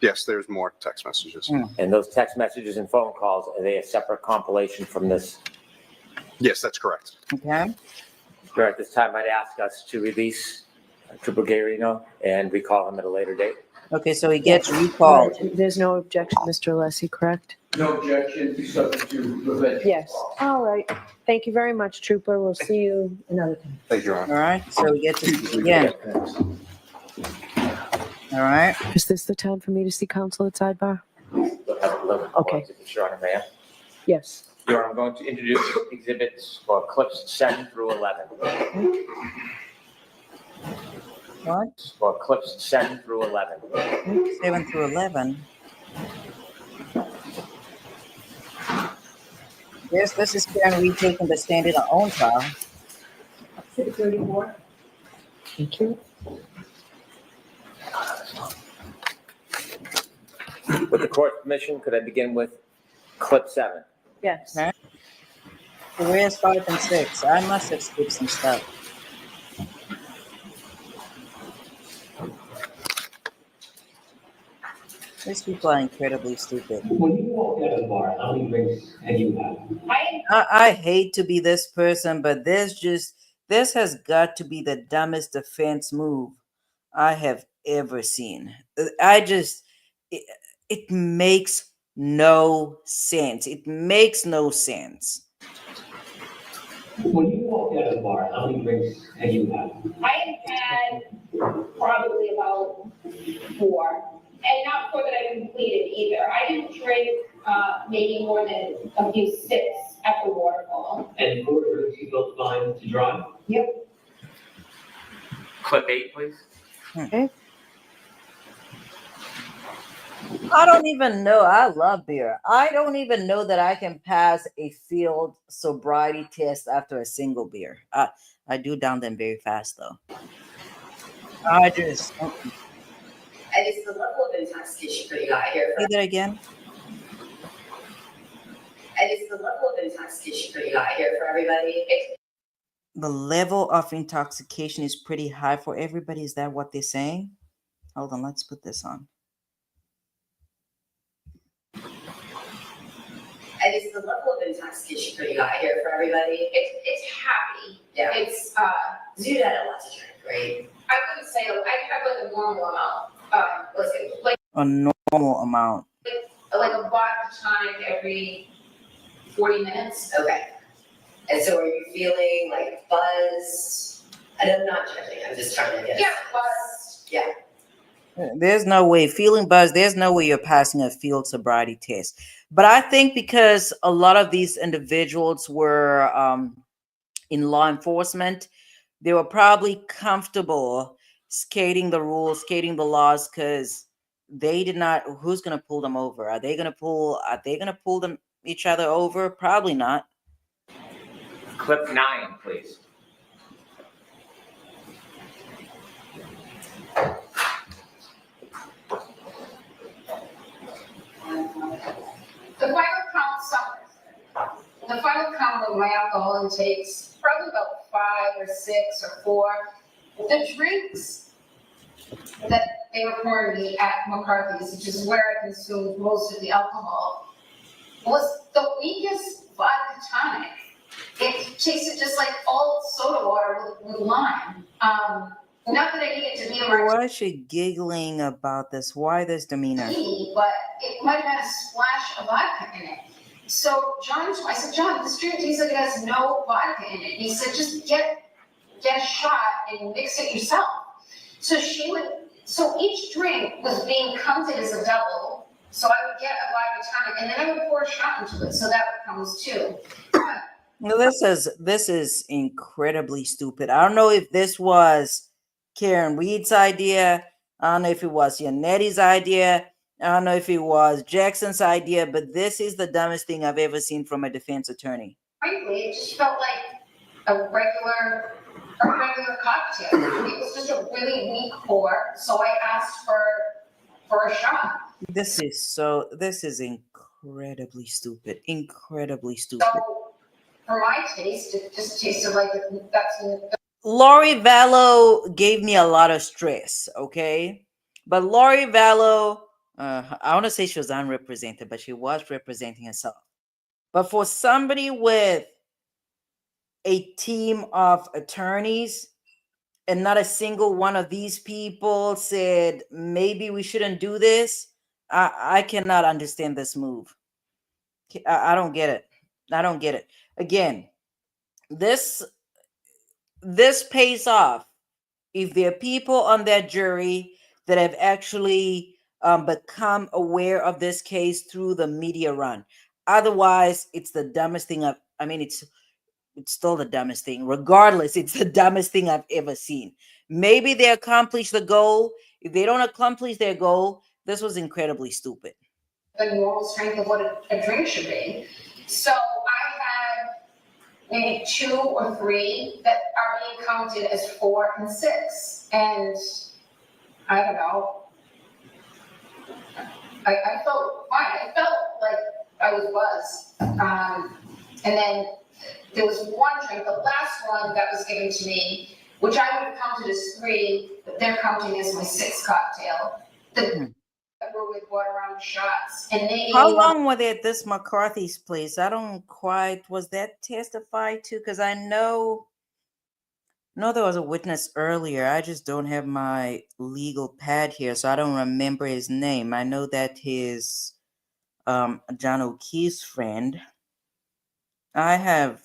Yes, there's more text messages. And those text messages and phone calls, are they a separate compilation from this? Yes, that's correct. Okay. Sure, at this time, I'd ask us to release Trooper Gayrino and recall him at a later date. Okay, so he gets recalled. There's no objection, Mr. Alessi, correct? No objection, be subject to revenge. Yes. All right. Thank you very much, Trooper. We'll see you another time. Thank you, Your Honor. All right, so we get to speak again. All right. Is this the time for me to see counsel at sidebar? Okay. Sure, Honor, Mayor. Yes. Your Honor, I'm going to introduce exhibits or clips 7 through 11. What? Or clips 7 through 11. 7 through 11. Yes, this is Karen Reed taking the stand in her own trial. 6:34. Thank you. With the court's permission, could I begin with clip 7? Yes. Okay. Where's 5 and 6? I must have skipped some stuff. These people are incredibly stupid. When you walk out of the bar, how many drinks have you had? I hate to be this person, but this has got to be the dumbest defense move I have ever seen. It makes no sense. It makes no sense. When you walk out of the bar, how many drinks have you had? I have had probably about 4, and not 4 that I completed either. I didn't drink making more than a few sips at the waterfall. And Ford brings you built fine to drive. Yep. Clip 8, please. I don't even know. I love beer. I don't even know that I can pass a field sobriety test after a single beer. I do down them very fast though. I just And is the level of intoxication pretty high here? say that again. And is the level of intoxication pretty high here for everybody? The level of intoxication is pretty high for everybody. Is that what they're saying? Hold on, let's put this on. And is the level of intoxication pretty high here for everybody? It's happy. Yeah. It's, You'd had a lot to drink, right? I wouldn't say, I have like a normal amount. Let's say, like A normal amount. a vodka tonic every 40 minutes. Okay. And so are you feeling like buzzed? And I'm not judging, I'm just trying to get. Yeah, buzzed. Yeah. There's no way feeling buzzed. There's no way you're passing a field sobriety test. But I think because a lot of these individuals were in law enforcement, they were probably comfortable skating the rules, skating the laws, because they did not. Who's going to pull them over? Are they going to pull them each other over? Probably not. Clip 9, please. The final count summers. The final count of my alcohol intakes, probably about 5 or 6 or 4. The drinks that they were pouring me at McCarthy's, which is where I consumed most of the alcohol, was the weakest vodka tonic. It tasted just like all soda water with lime. Not that I needed to be a martini, Why is she giggling about this? Why this demeanor? but it might have had a splash of vodka in it. So I said, John, this drink tastes like it has no vodka in it. He said, just get a shot and mix it yourself. So each drink was being counted as a double. So I would get a vodka tonic and then I would pour a shot into it. So that would count as 2. No, this is incredibly stupid. I don't know if this was Karen Reed's idea. I don't know if it was Yanetti's idea. I don't know if it was Jackson's idea, but this is the dumbest thing I've ever seen from a defense attorney. Frankly, it just felt like a regular cocktail. It was just a really weak pour. So I asked for a shot. This is incredibly stupid. Incredibly stupid. So for my taste, it just tasted like that's. Lori Vallow gave me a lot of stress, okay? But Lori Vallow, I want to say she was unrepresented, but she was representing herself. But for somebody with a team of attorneys, and not a single one of these people said, maybe we shouldn't do this, I cannot understand this move. I don't get it. I don't get it. Again, this pays off if there are people on that jury that have actually become aware of this case through the media run. Otherwise, it's the dumbest thing it's still the dumbest thing. Regardless, it's the dumbest thing I've ever seen. Maybe they accomplish the goal. If they don't accomplish their goal, this was incredibly stupid. The normal strength of what a drink should be. So I had maybe 2 or 3 that are being counted as 4 and 6. And I don't know. I felt fine. I felt like I was buzzed. And then there was one drink, the last one that was given to me, which I would have counted as 3, but they're counting as my 6th cocktail. Were with water around shots, and they. How long were they at this McCarthy's place? I don't quite. Was that testified to? Because I know there was a witness earlier. I just don't have my legal pad here, so I don't remember his name. I know that his John O'Keefe's friend. I have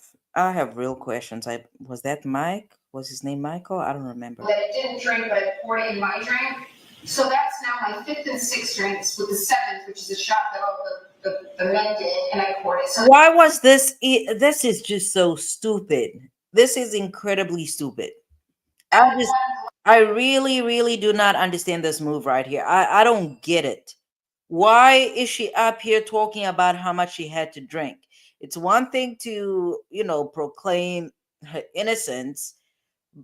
real questions. Was that Mike? Was his name Michael? I don't remember. That I didn't drink, but I poured it in my drink. So that's now my 5th and 6th drinks with the 7th, which is a shot that all the men did, and I court it. So Why was this? This is just so stupid. This is incredibly stupid. I really, really do not understand this move right here. I don't get it. Why is she up here talking about how much she had to drink? It's one thing to, proclaim her innocence,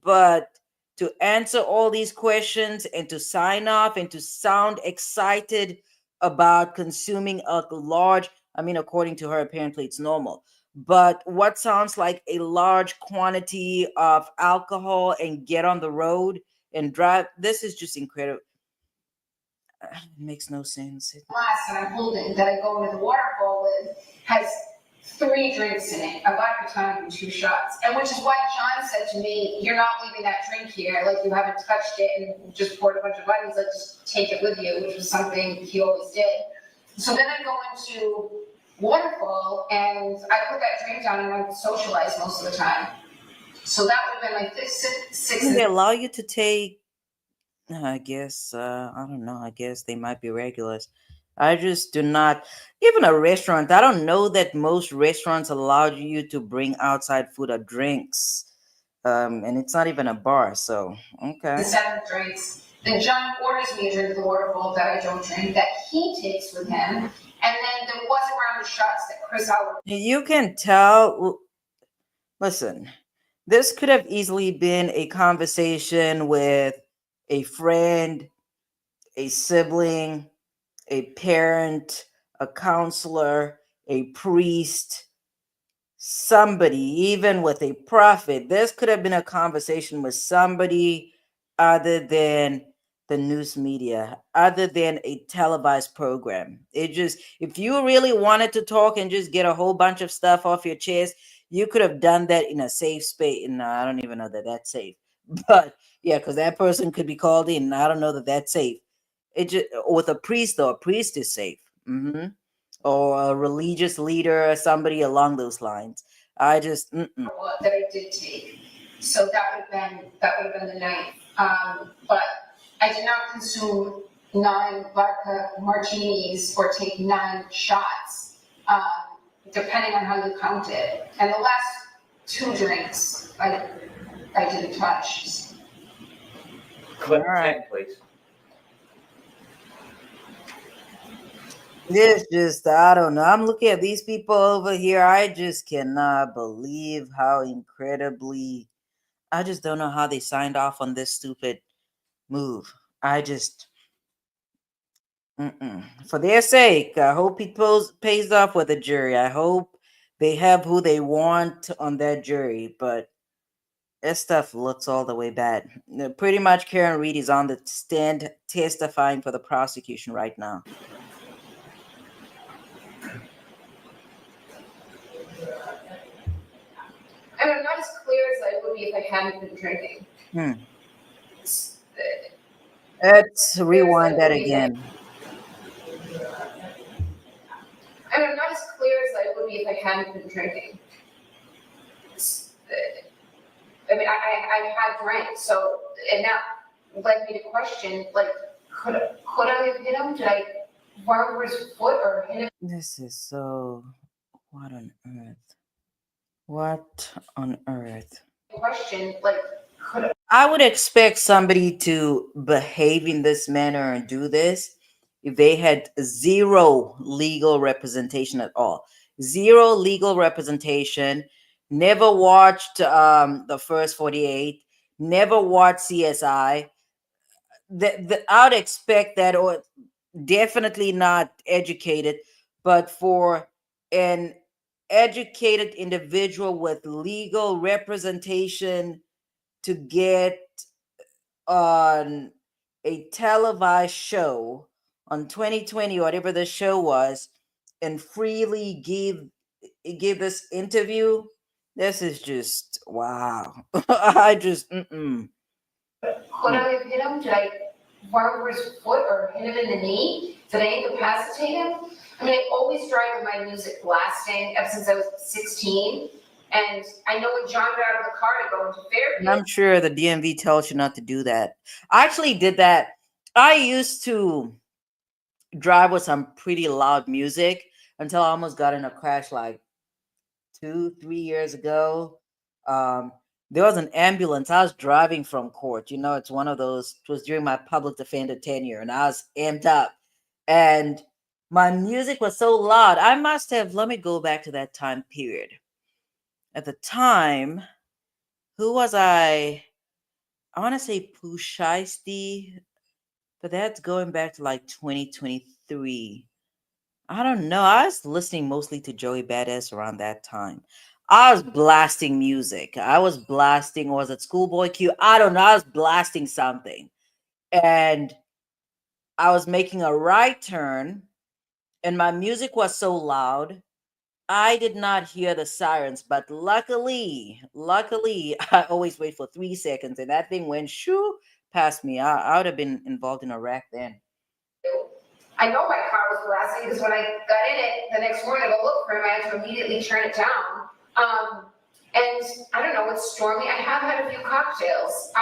but to answer all these questions and to sign off and to sound excited about consuming a large, according to her, apparently it's normal, but what sounds like a large quantity of alcohol and get on the road and drive. This is just incredible. It makes no sense. glass that I'm holding that I go into the waterfall with has 3 drinks in it, a vodka tonic and 2 shots. And which is why John said to me, you're not leaving that drink here, like you haven't touched it and just poured a bunch of vodka. He's like, just take it with you, which was something he always did. So then I go into waterfall and I put that drink down and I socialize most of the time. So that would have been my 6th. They allow you to take, I guess, I don't know, I guess they might be regulars. I just do not, even a restaurant, I don't know that most restaurants allow you to bring outside food or drinks. And it's not even a bar, so, okay. 7 drinks. Then John orders me a drink at the waterfall that I don't drink, that he takes with him. And then there was a round of shots that Chris Howard. You can tell, listen, this could have easily been a conversation with a friend, a sibling, a parent, a counselor, a priest, somebody, even with a prophet. This could have been a conversation with somebody other than the news media, other than a televised program. It just, if you really wanted to talk and just get a whole bunch of stuff off your chest, you could have done that in a safe space. And I don't even know that that's safe, but yeah, because that person could be called in. I don't know that that's safe. It just, with a priest, though, a priest is safe. Or a religious leader or somebody along those lines. I just that I did take. So that would have been the night. But I did not consume 9 vodka martinis or take 9 shots, depending on how you count it. And the last 2 drinks I didn't touch. Clip All right. 10, please. This just, I don't know. I'm looking at these people over here. I just cannot believe how incredibly, I just don't know how they signed off on this stupid move. I just, for their sake, I hope it pays off with the jury. I hope they have who they want on that jury, but this stuff looks all the way bad. Pretty much Karen Read is on the stand testifying for the prosecution right now. And I'm not as clear as I would be if I hadn't been drinking. Let's rewind that again. And I'm not as clear as I would be if I hadn't been drinking. I mean, I had drank, so, and that led me to question, like, could I have hit him? Did I run over his foot or hit him? This is so, what on earth? What on earth? Question, like, could I would expect somebody to behave in this manner and do this if they had 0 legal representation at all. 0 legal representation, never watched the first 48, never watched CSI. I would expect that, or definitely not educated, but for an educated individual with legal representation to get on a televised show on 2020, whatever the show was, and freely give this interview. This is just wow. I just Could I have hit him? Did I run over his foot or hit him in the knee? Did I incapacitate him? I mean, I always drive with my music blasting ever since I was 16. And I know when John got out of the car to go into Fairview. I'm sure the DMV tells you not to do that. I actually did that. I used to drive with some pretty loud music. until I almost got in a crash like 2-3 years ago. There was an ambulance. I was driving from court. You know, it's one of those, it was during my public defender tenure, and I was amped up. And my music was so loud. I must have, let me go back to that time period. At the time, who was I? I want to say Pooh Shiesty, but that's going back to like 2023. I don't know. I was listening mostly to Joey Badass around that time. I was blasting music. I was blasting, was it Schoolboy Q? I don't know. I was blasting something. And I was making a right turn, and my music was so loud, I did not hear the sirens. But luckily, I always wait for 3 seconds, and that thing went shoo past me. I would have been involved in a wreck then. I know my car was blasting because when I got in it the next morning to go look for him, I had to immediately turn it down. And I don't know, it's stormy. I have had a few cocktails.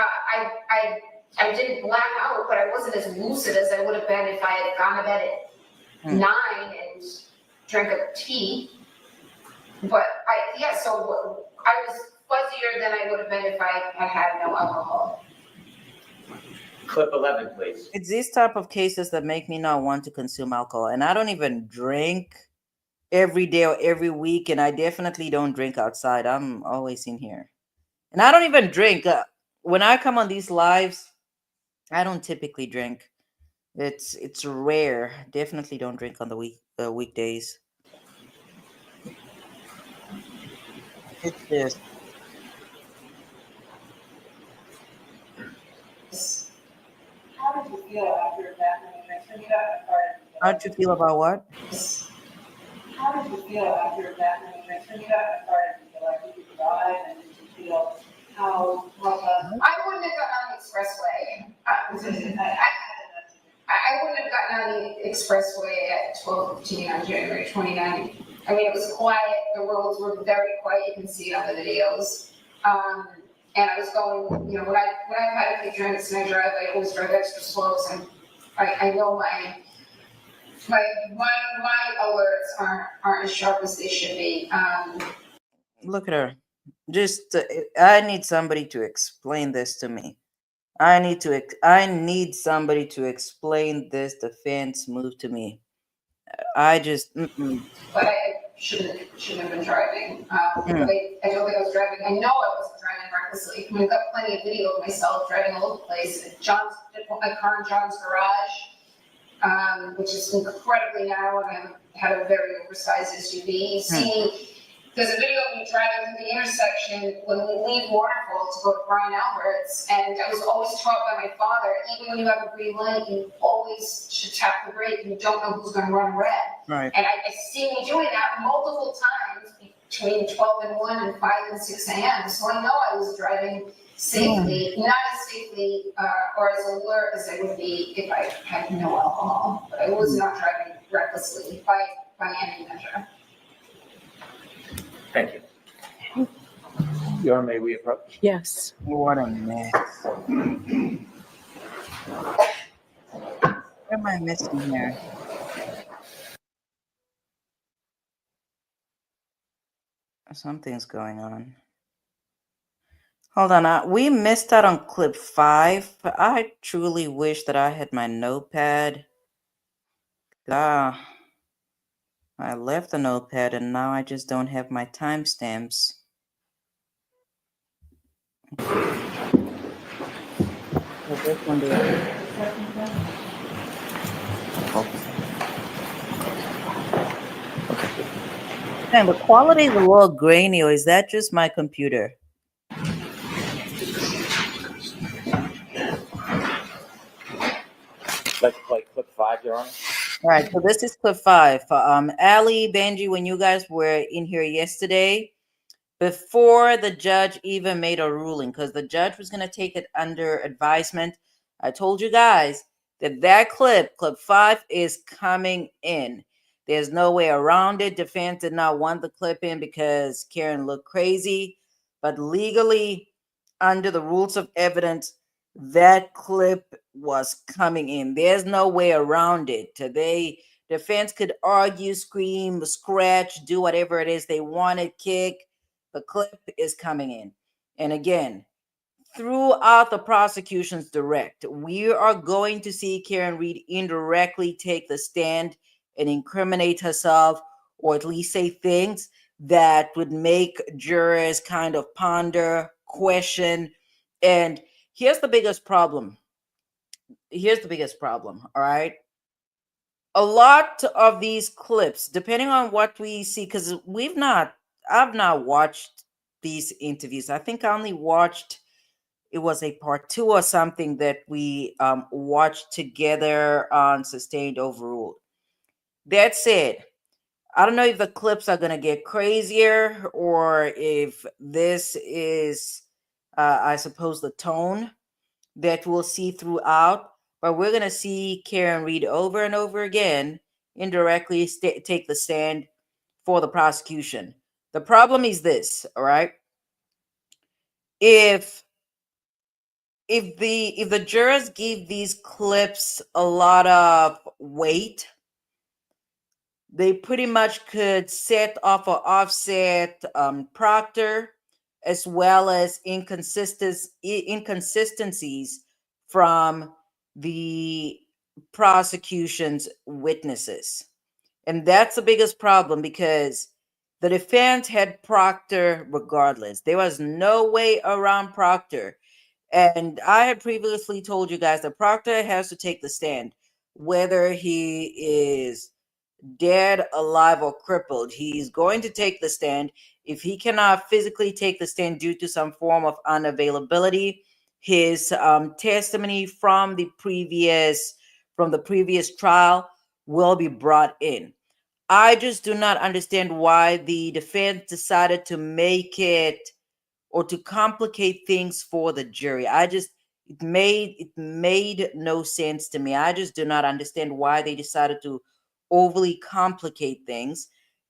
I didn't black out, but I wasn't as lucid as I would have been if I had gone to bed at 9 and drank a tea. But so I was fuzzier than I would have been if I had had no alcohol. Clip 11, please. It's these type of cases that make me not want to consume alcohol. And I don't even drink every day or every week. And I definitely don't drink outside. I'm always in here. And I don't even drink. When I come on these lives, I don't typically drink. It's rare. Definitely don't drink on the weekdays. It's just. How did you feel after that many drinks? When you got in the car? How'd you feel about what? How did you feel after that many drinks? When you got in the car, did you feel like you could drive, and did you feel how? I wouldn't have gotten on the expressway. I wouldn't have gotten on the expressway at 12:15 on January 29th. I mean, it was quiet. The roads were very quiet. You can see it on the videos. And I was going, you know, when I've had a few drinks and I drive, I always drive extra slow. So I know my alerts aren't as sharp as they should be. Look at her. Just I need somebody to explain this to me. I need somebody to explain this defense move to me. I just. But I shouldn't have been driving. I don't think I was driving. I know I wasn't driving recklessly. I mean, I've got plenty of video of myself driving all over the place. I put my car in John's garage, which is incredibly narrow, and I had a very oversized SUV. You see me. There's a video of me driving through the intersection when we leave Waterfall to go to Brian Albert's, and I was always taught by my father, even when you have a green light, you always should tap the brake. You don't know who's going to run red. Right. And I see me doing that multiple times between 12 and 1 and 5 and 6 a.m. So I know I was driving safely, not as safely or as alert as I would be if I had no alcohol. But I was not driving recklessly by any measure. Thank you. Your may we approach? Yes. What a mess. What am I missing here? Something's going on. Hold on. We missed out on clip 5, but I truly wish that I had my notepad. I left the notepad and now I just don't have my timestamps. Man, the quality is a little grainy, or is that just my computer? Let's play clip 5, Your Honor. All right, so this is clip 5. Ali, Benji, when you guys were in here yesterday, before the judge even made a ruling, because the judge was going to take it under advisement, I told you guys that clip 5, is coming in. There's no way around it. Defense did not want the clip in because Karen looked crazy, but legally, under the rules of evidence, that clip was coming in. There's no way around it. Defense could argue, scream, scratch, do whatever it is they wanted, kick. The clip is coming in. And again, throughout the prosecution's direct, we are going to see Karen Read indirectly take the stand and incriminate herself, or at least say things that would make jurors kind of ponder, question. And here's the biggest problem. All right. A lot of these clips, depending on what we see, because I've not watched these interviews. I think I only watched, it was a part 2 or something that we watched together on Sustained Overruled. That said, I don't know if the clips are going to get crazier or if this is, I suppose, the tone that we'll see throughout. But we're going to see Karen Read over and over again indirectly take the stand for the prosecution. The problem is this, all right? If the jurors give these clips a lot of weight, they pretty much could set off or offset Proctor, as well as inconsistencies from the prosecution's witnesses. And that's the biggest problem, because the defense had Proctor regardless. There was no way around Proctor. And I had previously told you guys that Proctor has to take the stand, whether he is dead, alive, or crippled. He's going to take the stand. If he cannot physically take the stand due to some form of unavailability, his testimony from the previous trial will be brought in. I just do not understand why the defense decided to make it or to complicate things for the jury. It made no sense to me. I just do not understand why they decided to overly complicate things,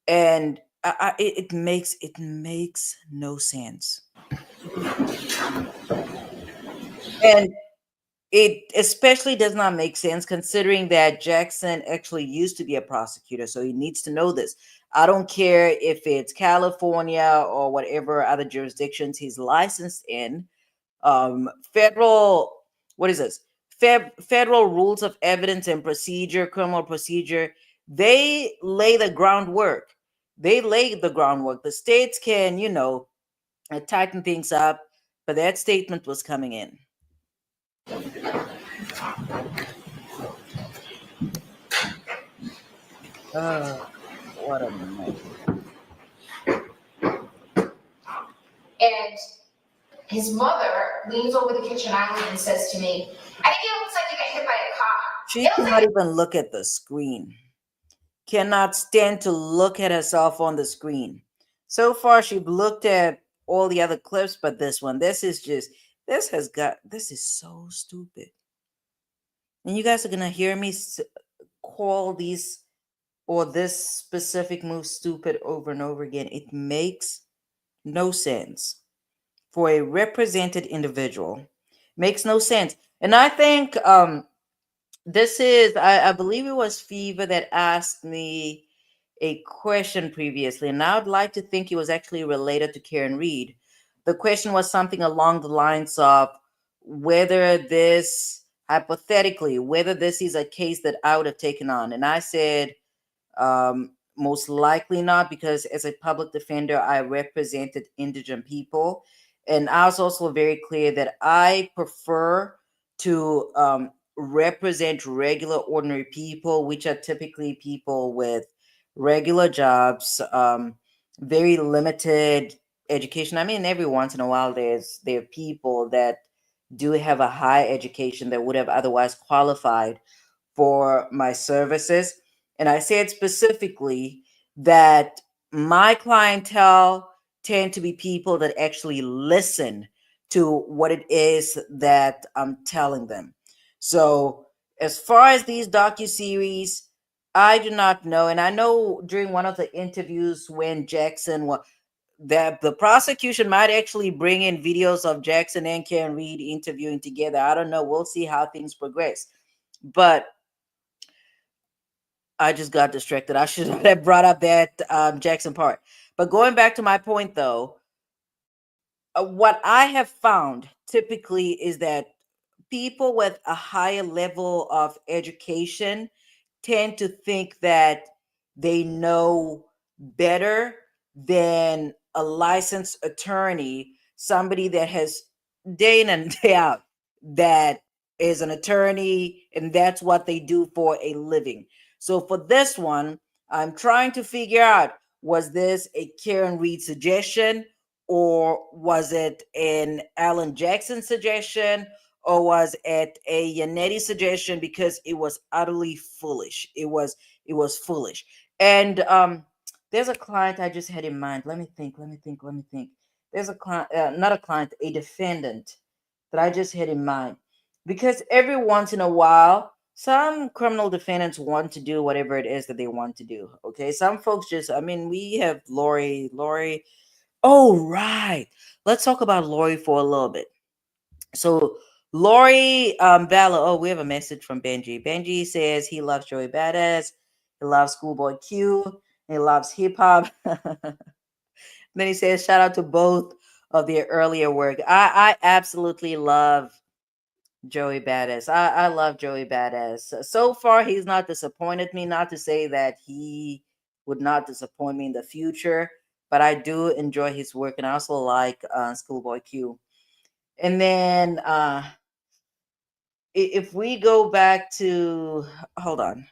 and it makes no sense. And it especially does not make sense considering that Jackson actually used to be a prosecutor, so he needs to know this. I don't care if it's California or whatever other jurisdictions he's licensed in. Federal rules of evidence and procedure, criminal procedure, they lay the groundwork. The states can, tighten things up, but that statement was coming in. What a mess. And his mother leans over the kitchen island and says to me, I think it looks like you got hit by a car. She cannot even look at the screen. Cannot stand to look at herself on the screen. So far, she looked at all the other clips, but this is so stupid. And you guys are gonna hear me call these or this specific move stupid over and over again. It makes no sense for a represented individual. Makes no sense. And I think this is, I believe it was Fever that asked me a question previously, and I would like to think it was actually related to Karen Read. The question was something along the lines of whether this, hypothetically, whether this is a case that I would have taken on. And I said, most likely not, because as a public defender, I represented indigent people. And I was also very clear that I prefer to represent regular, ordinary people, which are typically people with regular jobs, very limited education. I mean, every once in a while, there are people that do have a high education that would have otherwise qualified for my services. And I said specifically that my clientele tend to be people that actually listen to what it is that I'm telling them. So as far as these docuseries, I do not know. And I know during one of the interviews when Jackson was, that the prosecution might actually bring in videos of Jackson and Karen Read interviewing together. I don't know. We'll see how things progress. But I just got distracted. I should have brought up that Jackson part. But going back to my point, though, what I have found typically is that people with a higher level of education tend to think that they know better than a licensed attorney, somebody that has day in and day out that is an attorney and that's what they do for a living. So for this one, I'm trying to figure out, was this a Karen Reed suggestion, or was it an Alan Jackson suggestion, or was it a Yannetti suggestion? Because it was utterly foolish. It was foolish. And there's a client I just had in mind. Let me think. There's a client, not a client, a defendant that I just had in mind. Because every once in a while, some criminal defendants want to do whatever it is that they want to do. Okay. Some folks just, I mean, we have Lori. Oh, right. Let's talk about Lori for a little bit. So Lori Vallow, oh, we have a message from Benji. Benji says he loves Joey Badass, he loves Schoolboy Q, he loves hip hop. Then he says, shout out to both of their earlier work. I absolutely love Joey Badass. I love Joey Badass. So far, he's not disappointed me. Not to say that he would not disappoint me in the future, but I do enjoy his work, and I also like Schoolboy Q. And then if we go back to, hold on,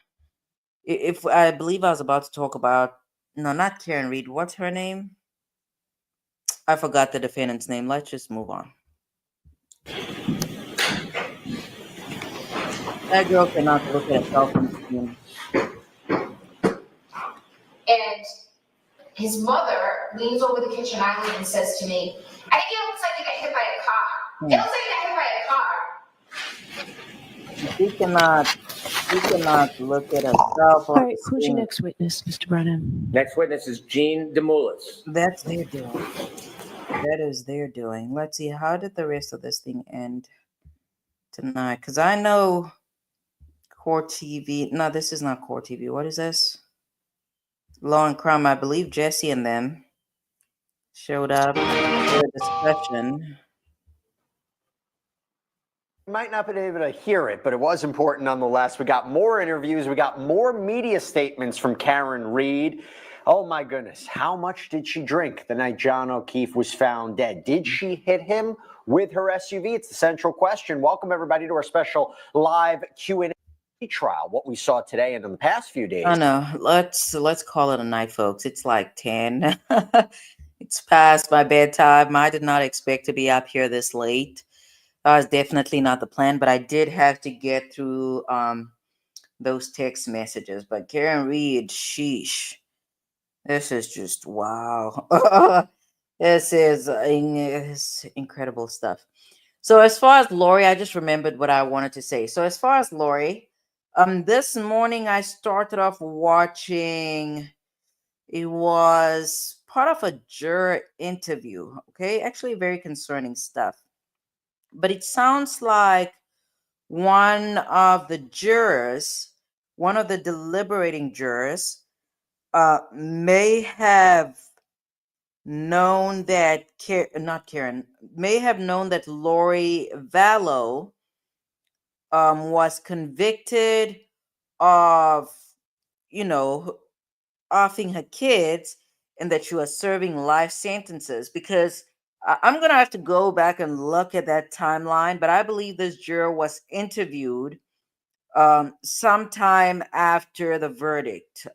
if I believe I was about to talk about, no, not Karen Reed. What's her name? I forgot the defendant's name. Let's just move on. That girl cannot look at herself in the screen. And his mother leans over the kitchen island and says to me, I think it looks like you got hit by a car. It looks like you got hit by a car. She cannot look at herself. All right, who's your next witness, Mr. Brennan? Next witness is Jean DeMoulis. That's their doing. That is their doing. Let's see, how did the rest of this thing end tonight? Because I know Core TV. No, this is not Core TV. What is this? Law and Crime. I believe Jesse and them showed up for a discussion. You might not have been able to hear it, but it was important nonetheless. We got more interviews. We got more media statements from Karen Reed. Oh my goodness, how much did she drink the night John O'Keefe was found dead? Did she hit him with her SUV? It's the central question. Welcome everybody to our special live Q&A trial. What we saw today and in the past few days. Oh no, let's call it a night, folks. It's like 10. It's past my bedtime. I did not expect to be up here this late. That was definitely not the plan, but I did have to get through those text messages. But Karen Reed, sheesh. This is just wow. This is incredible stuff. So as far as Lori, I just remembered what I wanted to say. So as far as Lori, this morning I started off watching, it was part of a juror interview. Okay, actually very concerning stuff. But it sounds like one of the jurors, one of the deliberating jurors, may have known that may have known that Lori Vallow was convicted of, offing her kids, and that she was serving life sentences. Because I'm going to have to go back and look at that timeline, but I believe this juror was interviewed sometime after the verdict.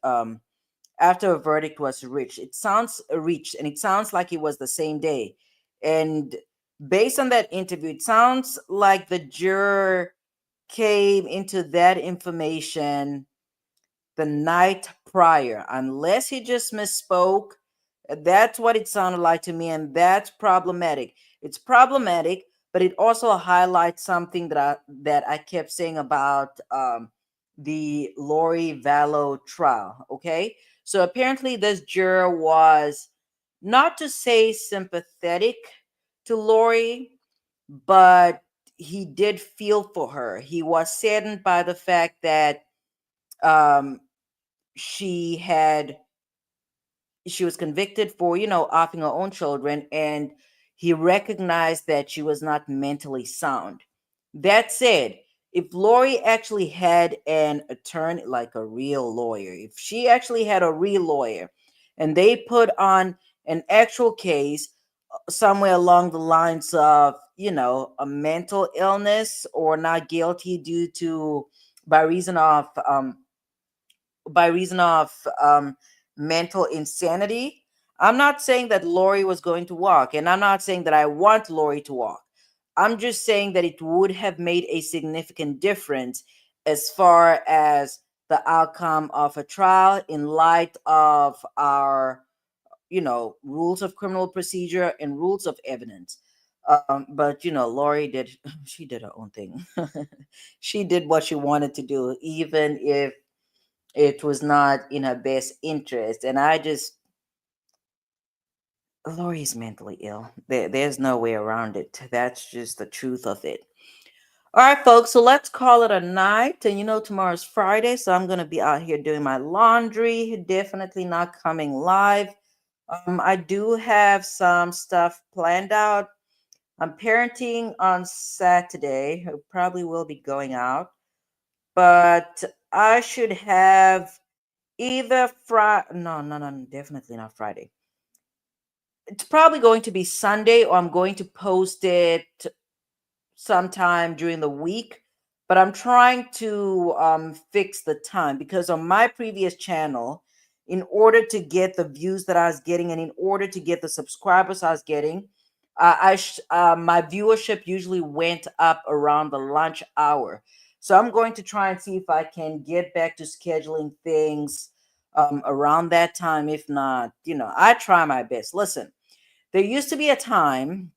After a verdict was reached. It sounds like it was the same day. And based on that interview, it sounds like the juror came into that information the night prior, unless he just misspoke. That's what it sounded like to me, and that's problematic. It's problematic, but it also highlights something that I kept saying about the Lori Vallow trial. Okay. So apparently this juror was, not to say sympathetic to Lori, but he did feel for her. He was saddened by the fact that she was convicted for, offing her own children, and he recognized that she was not mentally sound. That said, if Lori actually had an attorney, like a real lawyer, if she actually had a real lawyer and they put on an actual case somewhere along the lines of, a mental illness or not guilty due to by reason of mental insanity, I'm not saying that Lori was going to walk, and I'm not saying that I want Lori to walk. I'm just saying that it would have made a significant difference as far as the outcome of a trial in light of our, rules of criminal procedure and rules of evidence. But Lori she did her own thing. She did what she wanted to do, even if it was not in her best interest. And Lori's mentally ill. There's no way around it. That's just the truth of it. All right, folks. So let's call it a night. And tomorrow's Friday, so I'm going to be out here doing my laundry. Definitely not coming live. I do have some stuff planned out. I'm parenting on Saturday. I probably will be going out. But I should have either Friday. No, definitely not Friday. It's probably going to be Sunday, or I'm going to post it sometime during the week. But I'm trying to fix the time, because on my previous channel, in order to get the views that I was getting and in order to get the subscribers I was getting, my viewership usually went up around the lunch hour. So I'm going to try and see if I can get back to scheduling things around that time. If not, I try my best. Listen, there used to be a time.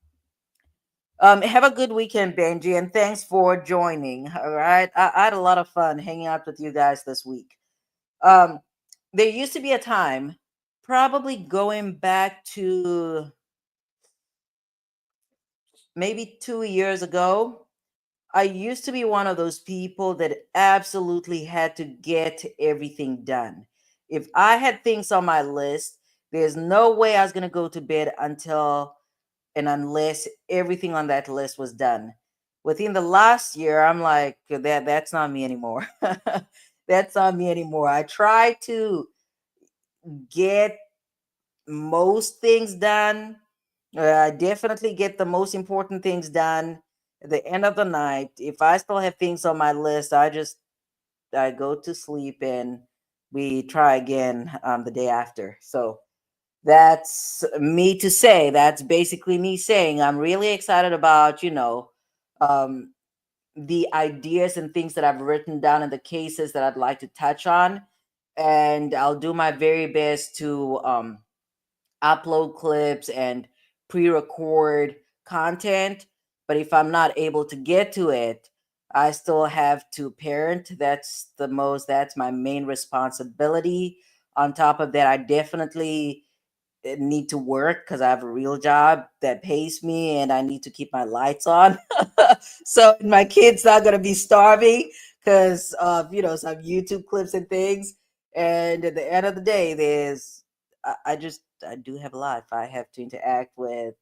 Have a good weekend, Benji, and thanks for joining. All right, I had a lot of fun hanging out with you guys this week. There used to be a time, probably going back to maybe 2 years ago, I used to be one of those people that absolutely had to get everything done. If I had things on my list, there's no way I was going to go to bed unless everything on that list was done. Within the last year, I'm like, that's not me anymore. That's not me anymore. I try to get most things done. I definitely get the most important things done at the end of the night. If I still have things on my list, I go to sleep and we try again the day after. So that's me to say. That's basically me saying I'm really excited about, the ideas and things that I've written down and the cases that I'd like to touch on. And I'll do my very best to upload clips and pre-record content. But if I'm not able to get to it, I still have to parent. That's my main responsibility. On top of that, I definitely need to work because I have a real job that pays me and I need to keep my lights on. So my kid's not going to be starving because of, some YouTube clips and things. And at the end of the day, I do have a life. I have to interact with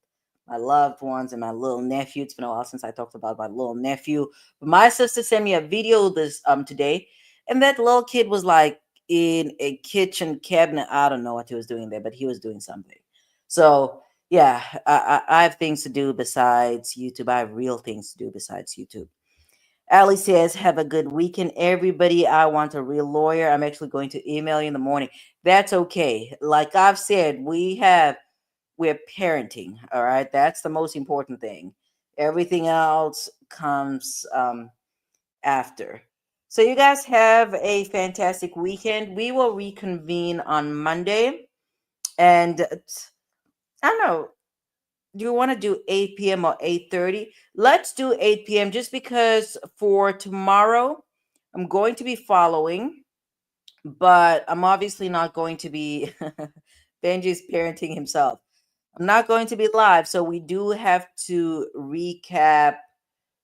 my loved ones and my little nephew. It's been a while since I talked about my little nephew. But my sister sent me a video today, and that little kid was like in a kitchen cabinet. I don't know what he was doing there, but he was doing something. So yeah, I have things to do besides YouTube. I have real things to do besides YouTube. Ali says, have a good weekend, everybody. I want a real lawyer. I'm actually going to email you in the morning. That's okay. Like I've said, we're parenting. All right. That's the most important thing. Everything else comes after. So you guys have a fantastic weekend. We will reconvene on Monday. And I don't know. Do you want to do 8 p.m. or 8:30? Let's do 8 p.m. just because for tomorrow, I'm going to be following, but I'm obviously not going to be Benji's parenting himself. I'm not going to be live, so we do have to recap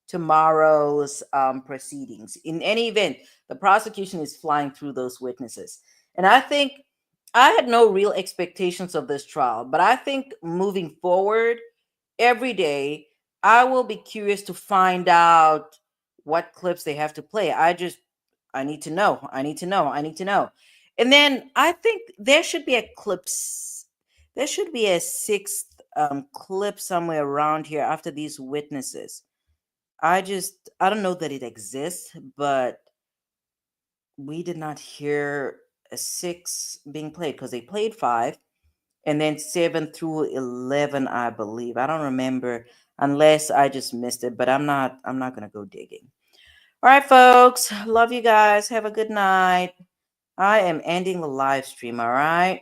tomorrow's proceedings. In any event, the prosecution is flying through those witnesses. And I think I had no real expectations of this trial, but I think moving forward, every day, I will be curious to find out what clips they have to play. I need to know. I need to know. I need to know. And then I think there should be there should be a sixth clip somewhere around here after these witnesses. I don't know that it exists, but we did not hear a 6 being played because they played 5 and then 7 through 11, I believe. I don't remember unless I just missed it, but I'm not going to go digging. All right, folks. Love you guys. Have a good night. I am ending the live stream. All right.